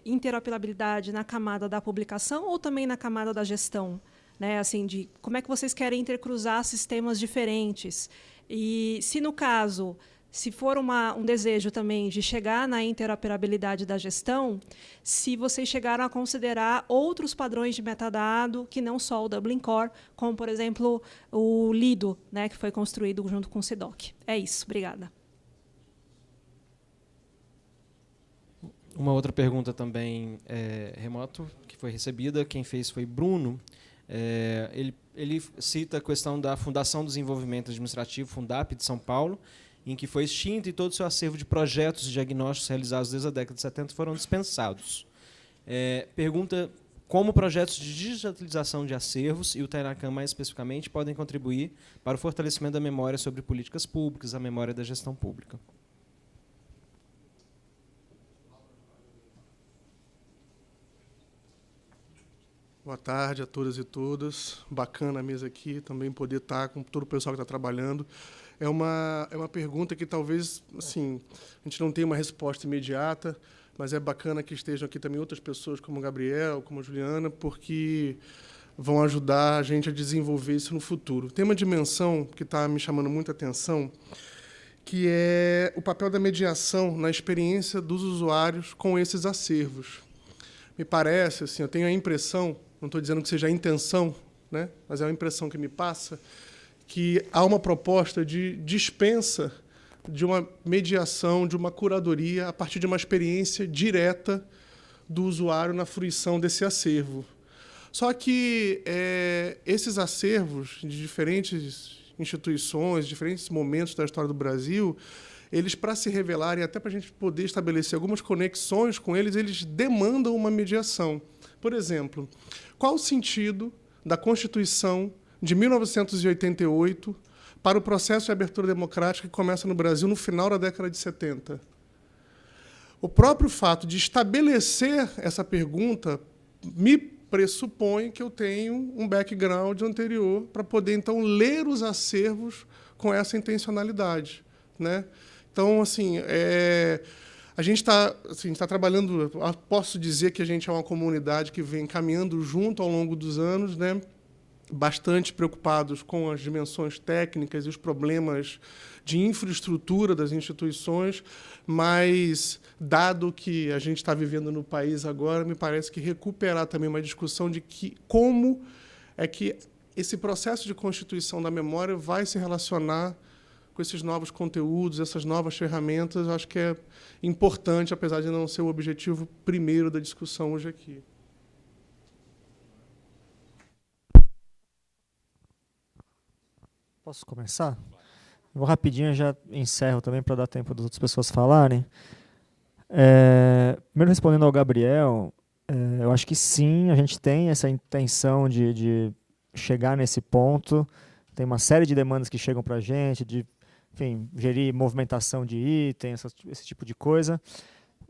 interoperabilidade na camada da publicação ou também na camada da gestão? Né, assim, de como é que vocês querem intercruzar sistemas diferentes. E, se no caso, se for um desejo também de chegar na interoperabilidade da gestão, se vocês chegaram a considerar outros padrões de metadado que não só o Dublin Core, como, por exemplo, o Lido, né, que foi construído junto com o CIDOC. É isso. Obrigada.
Uma outra pergunta também remoto, que foi recebida, quem fez foi Bruno. Ele cita a questão da Fundação do Desenvolvimento Administrativo, Fundap, de São Paulo, em que foi extinto e todo o seu acervo de projetos e diagnósticos realizados desde a década de 70 foram dispensados. Pergunta como projetos de digitalização de acervos, e o Tainacan mais especificamente, podem contribuir para o fortalecimento da memória sobre políticas públicas, a memória da gestão pública.
Boa tarde a todas e todas. Bacana a mesa aqui, também poder estar com todo o pessoal que está trabalhando. É uma pergunta que talvez assim, a gente não tenha uma resposta imediata, mas é bacana que estejam aqui também outras pessoas, como o Gabriel, como a Juliana, porque vão ajudar a gente a desenvolver isso no futuro. Tem uma dimensão que está me chamando muita atenção, que é o papel da mediação na experiência dos usuários com esses acervos. Me parece, assim, eu tenho a impressão, não estou dizendo que seja a intenção, né, mas é uma impressão que me passa, que há uma proposta de dispensa de uma mediação, de uma curadoria, a partir de uma experiência direta do usuário na fruição desse acervo. Só que esses acervos de diferentes instituições, diferentes momentos da história do Brasil, eles, para se revelarem, até para a gente poder estabelecer algumas conexões com eles, eles demandam uma mediação. Por exemplo, qual o sentido da Constituição de 1988 para o processo de abertura democrática que começa no Brasil no final da década de 70? O próprio fato de estabelecer essa pergunta me pressupõe que eu tenho um background anterior para poder, então, ler os acervos com essa intencionalidade, né? Então, assim, a gente está trabalhando, posso dizer que a gente é uma comunidade que vem caminhando junto ao longo dos anos, né? Bastante preocupados com as dimensões técnicas e os problemas de infraestrutura das instituições, mas, dado que a gente está vivendo no país agora, me parece que recuperar também uma discussão de como é que esse processo de constituição da memória vai se relacionar com esses novos conteúdos, essas novas ferramentas, acho que é importante, apesar de não ser o objetivo primeiro da discussão hoje aqui.
Posso começar? Vou rapidinho, já encerro também para dar tempo das outras pessoas falarem. Primeiro, respondendo ao Gabriel, eu acho que sim, a gente tem essa intenção de chegar nesse ponto. Tem uma série de demandas que chegam para a gente, de, enfim, gerir movimentação de itens, esse tipo de coisa.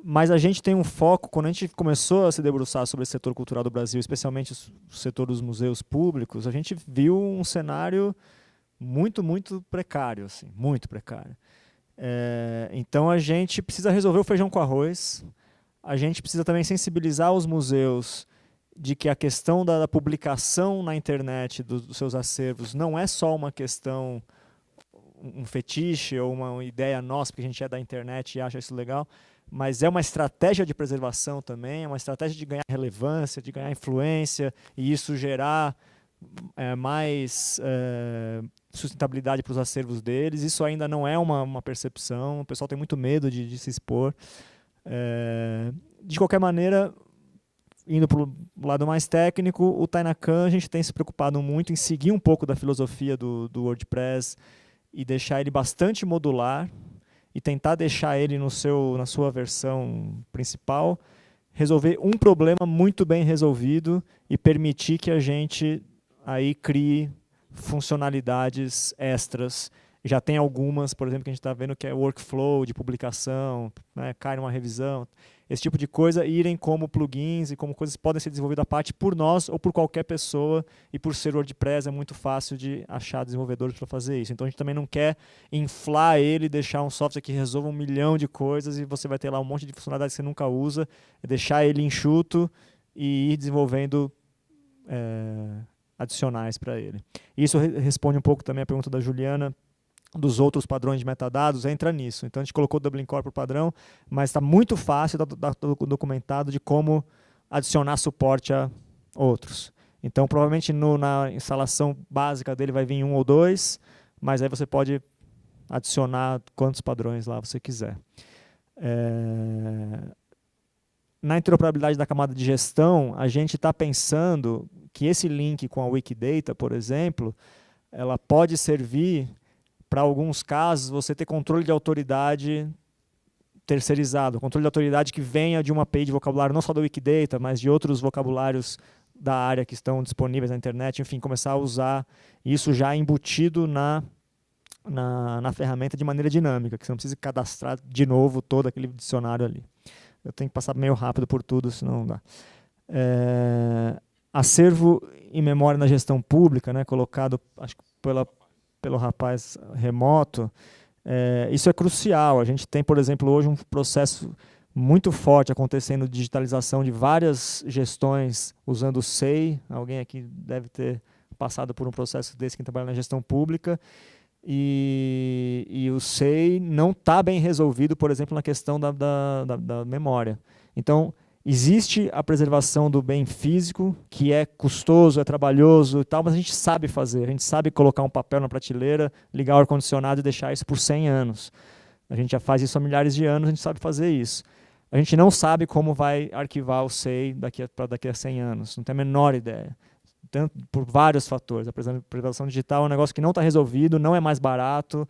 Mas a gente tem um foco, quando a gente começou a se debruçar sobre o setor cultural do Brasil, especialmente o setor dos museus públicos, a gente viu um cenário muito, muito precário, assim, muito precário. Então a gente precisa resolver o feijão com arroz, a gente precisa também sensibilizar os museus de que a questão da publicação na internet dos seus acervos não é só uma questão, um fetiche ou uma ideia nossa, porque a gente é da internet e acha isso legal, mas é uma estratégia de preservação também, é uma estratégia de ganhar relevância, de ganhar influência, e isso gerar mais sustentabilidade para os acervos deles. Isso ainda não é uma percepção, o pessoal tem muito medo de se expor. De qualquer maneira, indo para o lado mais técnico, o Tainacan, a gente tem se preocupado muito em seguir um pouco da filosofia do WordPress e deixar ele bastante modular e tentar deixar ele na sua versão principal, resolver um problema muito bem resolvido e permitir que a gente aí crie funcionalidades extras. Já tem algumas, por exemplo, que a gente está vendo que é workflow de publicação, né, cai numa revisão, esse tipo de coisa, irem como plugins e como coisas que podem ser desenvolvidas à parte por nós ou por qualquer pessoa, e por ser WordPress é muito fácil de achar desenvolvedores para fazer isso. Então a gente também não quer inflar ele, deixar um software que resolva 1 milhão de coisas e você vai ter lá um monte de funcionalidades que você nunca usa, deixar ele enxuto e ir desenvolvendo adicionais para ele. Isso responde um pouco também a pergunta da Juliana, dos outros padrões de metadados, entra nisso. Então a gente colocou o Dublin Core por padrão, mas está muito fácil, está documentado de como adicionar suporte a outros. Então provavelmente na instalação básica dele vai vir 1 ou 2, mas aí você pode adicionar quantos padrões lá você quiser. Na interoperabilidade da camada de gestão, a gente está pensando que esse link com a Wikidata, por exemplo, ela pode servir para alguns casos você ter controle de autoridade terceirizado, controle de autoridade que venha de uma API de vocabulário não só da Wikidata, mas de outros vocabulários da área que estão disponíveis na internet, enfim, começar a usar isso já embutido na ferramenta de maneira dinâmica, que você não precisa cadastrar de novo todo aquele dicionário ali. Eu tenho que passar meio rápido por tudo, senão não dá. Acervo em memória na gestão pública, né, colocado acho que pelo rapaz remoto, isso é crucial. A gente tem, por exemplo, hoje um processo muito forte acontecendo de digitalização de várias gestões usando o SEI. Alguém aqui deve ter passado por um processo desse, quem trabalha na gestão pública. E o SEI não está bem resolvido, por exemplo, na questão da memória. Então, existe a preservação do bem físico, que é custoso, é trabalhoso e tal, mas a gente sabe fazer. A gente sabe colocar um papel na prateleira, ligar o ar-condicionado e deixar isso por 100 anos. A gente já faz isso há milhares de anos, a gente sabe fazer isso. A gente não sabe como vai arquivar o SEI daqui a 100 anos, não tem a menor ideia. Tanto por vários fatores. A preservação digital é um negócio que não está resolvido, não é mais barato,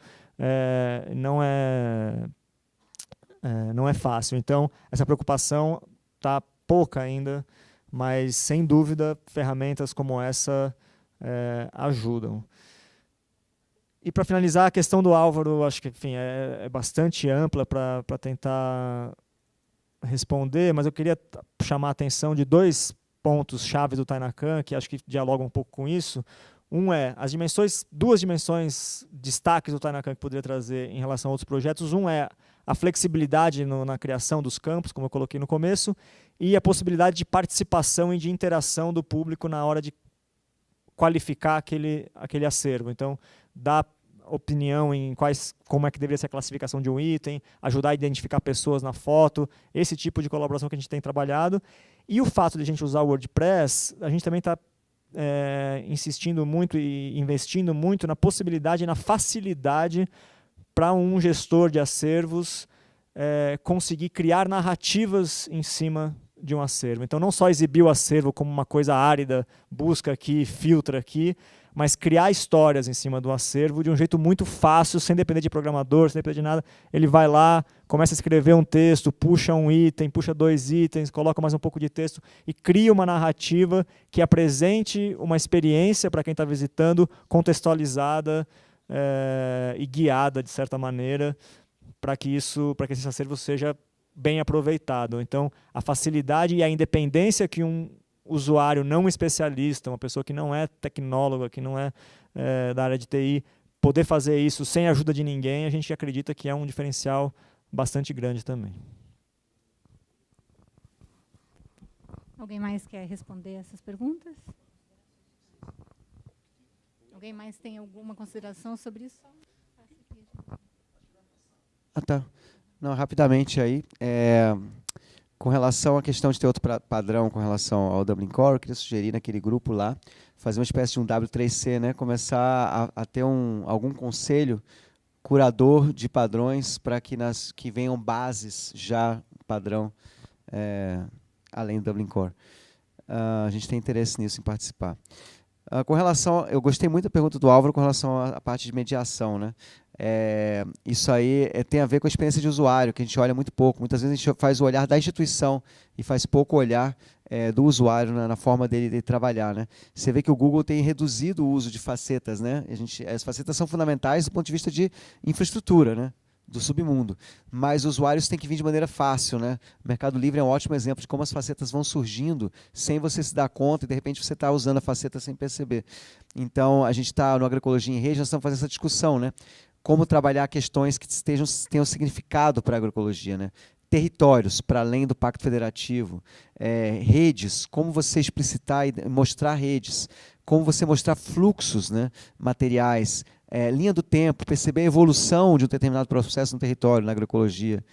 não é fácil. Então, essa preocupação está pouca ainda, mas, sem dúvida, ferramentas como essa ajudam. E, para finalizar, a questão do Álvaro, acho que enfim, é bastante ampla para tentar responder, mas eu queria chamar a atenção de 2 pontos-chave do Tainacan, que acho que dialogam um pouco com isso. Um é as dimensões, 2 dimensões, destaques do Tainacan que poderia trazer em relação a outros projetos. Um é a flexibilidade na criação dos campos, como eu coloquei no começo, e a possibilidade de participação e de interação do público na hora de qualificar aquele acervo. Então, dar opinião em como é que deveria ser a classificação de um item, ajudar a identificar pessoas na foto, esse tipo de colaboração que a gente tem trabalhado. E o fato de a gente usar o WordPress, a gente também está insistindo muito e investindo muito na possibilidade e na facilidade para um gestor de acervos conseguir criar narrativas em cima de um acervo. Então, não só exibir o acervo como uma coisa árida, busca aqui, filtra aqui, mas criar histórias em cima do acervo de um jeito muito fácil, sem depender de programador, sem depender de nada. Ele vai lá, começa a escrever um texto, puxa um item, puxa 2 itens, coloca mais um pouco de texto e cria uma narrativa que apresente uma experiência para quem está visitando, contextualizada e guiada, de certa maneira, para que esse acervo seja bem aproveitado. Então, a facilidade e a independência que um usuário não especialista, uma pessoa que não é tecnóloga, que não é da área de TI, poder fazer isso sem a ajuda de ninguém, a gente acredita que é um diferencial bastante grande também.
Alguém mais quer responder essas perguntas? Alguém mais tem alguma consideração sobre isso?
Tá. Não, rapidamente aí. Com relação à questão de ter outro padrão com relação ao Dublin Core, eu queria sugerir naquele grupo lá, fazer uma espécie de um W3C, né? Começar a ter algum conselho curador de padrões para que venham bases já padrão além do Dublin Core. A gente tem interesse nisso, em participar. Com relação, eu gostei muito da pergunta do Álvaro com relação à parte de mediação, né? Isso aí tem a ver com a experiência de usuário, que a gente olha muito pouco. Muitas vezes a gente faz o olhar da instituição e faz pouco olhar do usuário na forma dele trabalhar, né? Você vê que o Google tem reduzido o uso de facetas, né? As facetas são fundamentais do ponto de vista de infraestrutura, né? Do submundo, mas os usuários têm que vir de maneira fácil, né? O Mercado Livre é um ótimo exemplo de como as facetas vão surgindo sem você se dar conta e de repente você está usando a faceta sem perceber. Então a gente está no Agroecologia em Rede, nós estamos fazendo essa discussão, né? Como trabalhar questões que tenham significado para a agroecologia, né? Territórios, para além do Pacto Federativo, redes, como você explicitar e mostrar redes, como você mostrar fluxos, né, materiais, linha do tempo, perceber a evolução de um determinado processo no território, na agroecologia.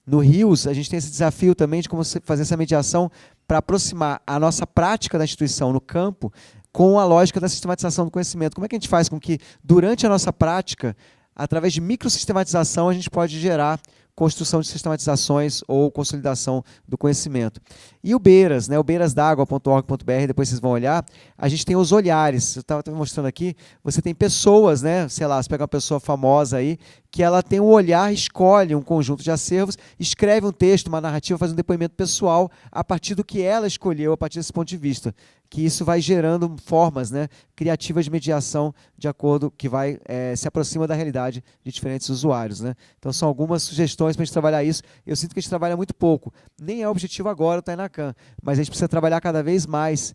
No Rios, a gente tem esse desafio também de como fazer essa mediação para aproximar a nossa prática da instituição no campo com a lógica da sistematização do conhecimento. Como é que a gente faz com que, durante a nossa prática, através de microsistematização, a gente pode gerar construção de sistematizações ou consolidação do conhecimento. E o Beiras, né, o beirasdagua.org.br, depois vocês vão olhar, a gente tem os olhares. Eu estava mostrando aqui, você tem pessoas, né, sei lá, você pega uma pessoa famosa aí, que ela tem um olhar, escolhe um conjunto de acervos, escreve um texto, uma narrativa, faz um depoimento pessoal a partir do que ela escolheu, a partir desse ponto de vista. Que isso vai gerando formas, né, criativas de mediação de acordo que vai se aproxima da realidade de diferentes usuários, né? Então são algumas sugestões para a gente trabalhar isso. Eu sinto que a gente trabalha muito pouco. Nem é o objetivo agora o Tainacan, mas a gente precisa trabalhar cada vez mais.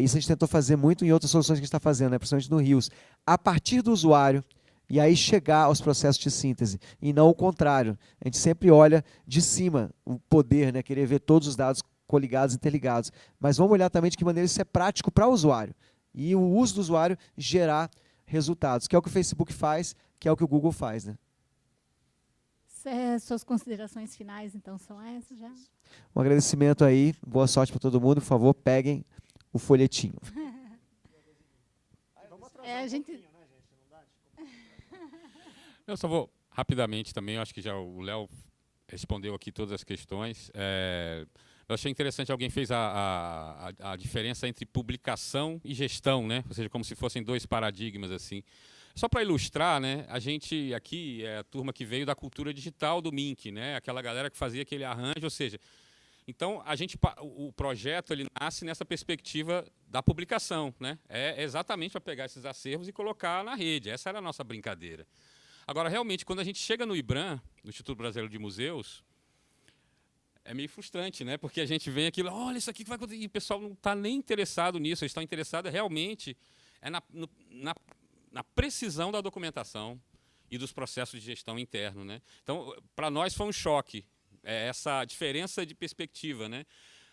Isso a gente tentou fazer muito em outras soluções que a gente está fazendo, né, principalmente no Rios. A partir do usuário, e aí chegar aos processos de síntese, e não o contrário. A gente sempre olha de cima o poder, né, querer ver todos os dados coligados, interligados. Mas vamos olhar também de que maneira isso é prático para o usuário. E o uso do usuário gerar resultados, que é o que o Facebook faz, que é o que o Google faz. Né?
Suas considerações finais, então, são essas já?
Um agradecimento aí, boa sorte para todo mundo. Por favor, peguem o folhetinho.
A gente...
Eu só vou rapidamente também, eu acho que já o Léo respondeu aqui todas as questões. Eu achei interessante, alguém fez a diferença entre publicação e gestão, né? Ou seja, como se fossem dois paradigmas assim. Só para ilustrar, né? A gente aqui é a turma que veio da cultura digital do Mink, né? Aquela galera que fazia aquele arranjo, ou seja, então o projeto ele nasce nessa perspectiva da publicação, né? É exatamente para pegar esses acervos e colocar na rede. Essa era a nossa brincadeira. Agora, realmente, quando a gente chega no IBRAM, no Instituto Brasileiro de Museus, é meio frustrante, né? Porque a gente vem aquilo, olha isso aqui que vai acontecer, e o pessoal não está nem interessado nisso, eles estão interessados realmente na precisão da documentação e dos processos de gestão interno, né? Então, para nós foi um choque, essa diferença de perspectiva, né?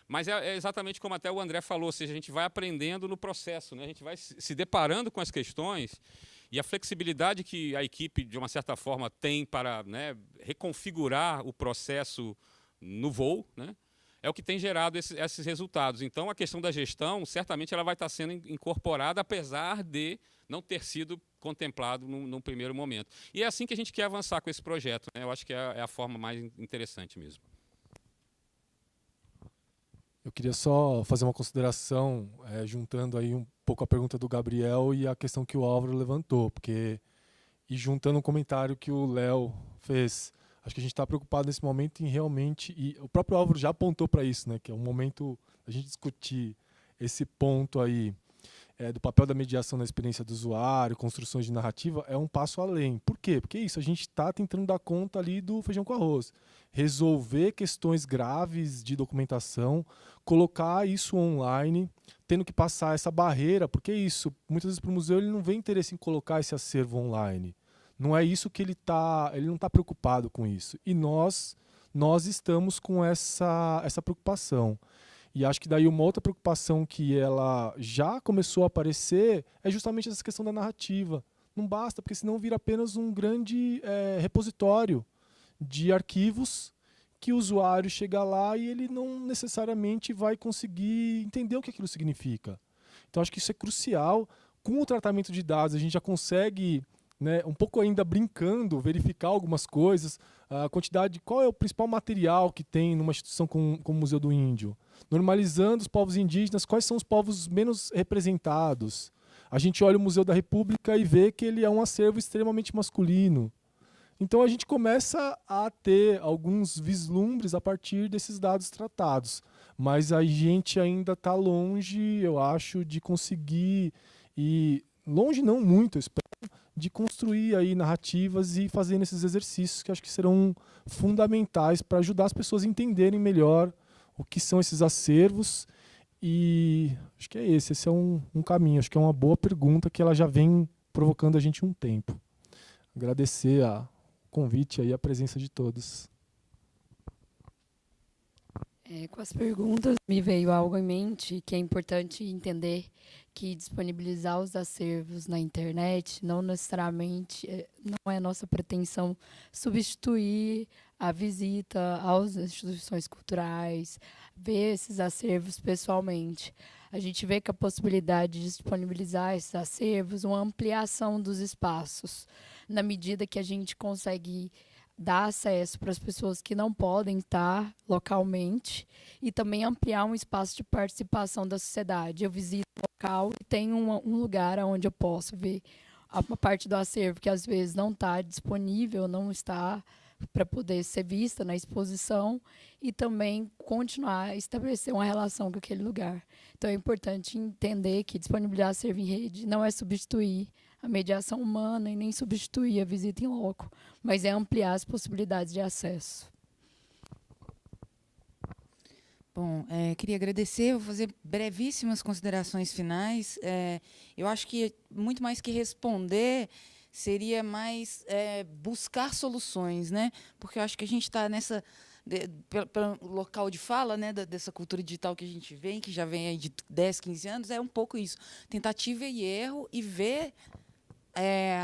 Mas é exatamente como até o André falou, ou seja, a gente vai aprendendo no processo, né? A gente vai se deparando com as questões e a flexibilidade que a equipe, de uma certa forma, tem para, né, reconfigurar o processo no voo, né, é o que tem gerado esses resultados. Então, a questão da gestão, certamente, ela vai estar sendo incorporada, apesar de não ter sido contemplado num primeiro momento. E é assim que a gente quer avançar com esse projeto, né? Eu acho que é a forma mais interessante mesmo.
Eu queria só fazer uma consideração, juntando aí um pouco a pergunta do Gabriel e a questão que o Álvaro levantou, e juntando um comentário que o Léo fez. Acho que a gente está preocupado nesse momento em realmente, e o próprio Álvaro já apontou para isso, né, que é um momento da gente discutir esse ponto aí do papel da mediação na experiência do usuário, construções de narrativa, é um passo além. Por quê? Porque isso, a gente está tentando dar conta ali do feijão com arroz. Resolver questões graves de documentação, colocar isso online, tendo que passar essa barreira, porque isso, muitas vezes para o museu ele não vê interesse em colocar esse acervo online. Não é isso que ele não está preocupado com isso. E nós estamos com essa preocupação. E acho que daí uma outra preocupação que ela já começou a aparecer é justamente essa questão da narrativa. Não basta, porque senão vira apenas um grande repositório de arquivos que o usuário chega lá e ele não necessariamente vai conseguir entender o que aquilo significa. Então acho que isso é crucial. Com o tratamento de dados a gente já consegue, né, um pouco ainda brincando, verificar algumas coisas, a quantidade, qual é o principal material que tem numa instituição como o Museu do Índio. Normalizando os povos indígenas, quais são os povos menos representados. A gente olha o Museu da República e vê que ele é um acervo extremamente masculino. Então a gente começa a ter alguns vislumbres a partir desses dados tratados. Mas a gente ainda está longe, eu acho, de conseguir, e longe não muito, eu espero, de construir aí narrativas e fazer esses exercícios que acho que serão fundamentais para ajudar as pessoas a entenderem melhor o que são esses acervos. E acho que esse é um caminho, acho que é uma boa pergunta que ela já vem provocando a gente um tempo. Agradecer o convite e a presença de todos.
Com as perguntas me veio algo em mente que é importante entender que disponibilizar os acervos na internet não necessariamente não é nossa pretensão substituir a visita às instituições culturais, ver esses acervos pessoalmente. A gente vê que a possibilidade de disponibilizar esses acervos, uma ampliação dos espaços, na medida que a gente consegue dar acesso para as pessoas que não podem estar localmente e também ampliar um espaço de participação da sociedade. Eu visito o local e tenho um lugar onde eu posso ver uma parte do acervo que às vezes não está disponível, não está para poder ser vista na exposição e também continuar a estabelecer uma relação com aquele lugar. Então é importante entender que disponibilizar acervo em rede não é substituir a mediação humana e nem substituir a visita em loco, mas é ampliar as possibilidades de acesso.
Bom, queria agradecer, vou fazer brevíssimas considerações finais. Eu acho que, muito mais que responder, seria mais buscar soluções, né? Porque eu acho que a gente está nessa pelo local de fala, né, dessa cultura digital que a gente vem, que já vem aí de 10, 15 anos, é um pouco isso, tentativa e erro, e ver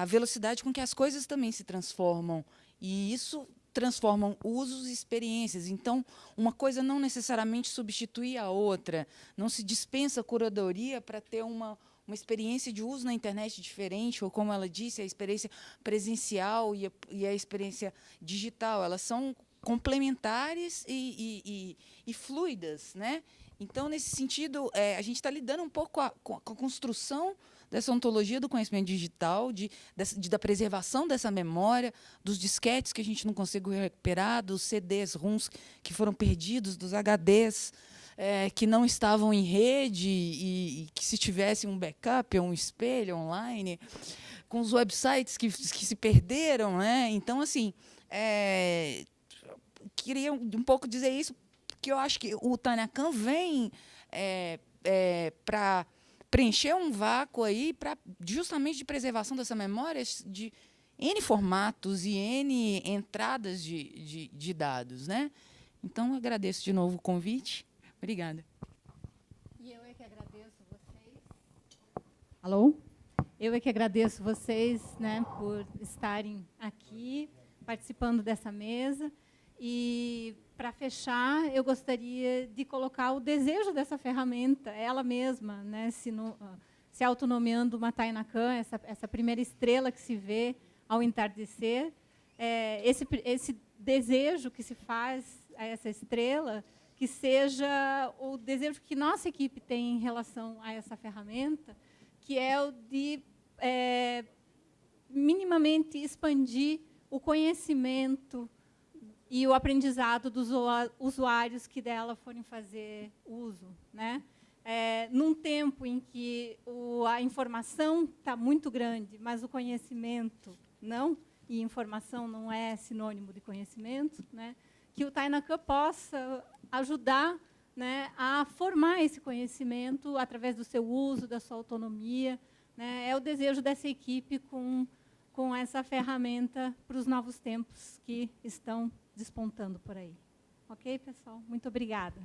a velocidade com que as coisas também se transformam, e isso transformam usos e experiências. Então, uma coisa não necessariamente substitui a outra, não se dispensa curadoria para ter uma experiência de uso na internet diferente, ou, como ela disse, a experiência presencial e a experiência digital, elas são complementares e fluidas, né? Então, nesse sentido, a gente está lidando um pouco com a construção dessa ontologia do conhecimento digital, da preservação dessa memória, dos disquetes que a gente não conseguiu recuperar, dos CDs, ROMs que foram perdidos, dos HDs que não estavam em rede e que, se tivesse um backup ou um espelho online, com os websites que se perderam, né? Então, assim, queria um pouco dizer isso, que eu acho que o Tainacan vem para preencher um vácuo aí, justamente de preservação dessa memória de N formatos e N entradas de dados, né? Então, eu agradeço de novo o convite. Obrigada.
E eu é que agradeço vocês. Alô? Eu é que agradeço vocês, né, por estarem aqui, participando dessa mesa. E, para fechar, eu gostaria de colocar o desejo dessa ferramenta, ela mesma, né, se autonomeando uma Tainacan, essa primeira estrela que se vê ao entardecer. Esse desejo que se faz a essa estrela, que seja o desejo que nossa equipe tem em relação a essa ferramenta, que é o de minimamente expandir o conhecimento e o aprendizado dos usuários que dela forem fazer uso, né? Num tempo em que a informação está muito grande, mas o conhecimento não, e informação não é sinônimo de conhecimento, né? Que o Tainacan possa ajudar, né, a formar esse conhecimento através do seu uso, da sua autonomia, né? É o desejo dessa equipe com essa ferramenta para os novos tempos que estão despontando por aí. Ok, pessoal? Muito obrigada.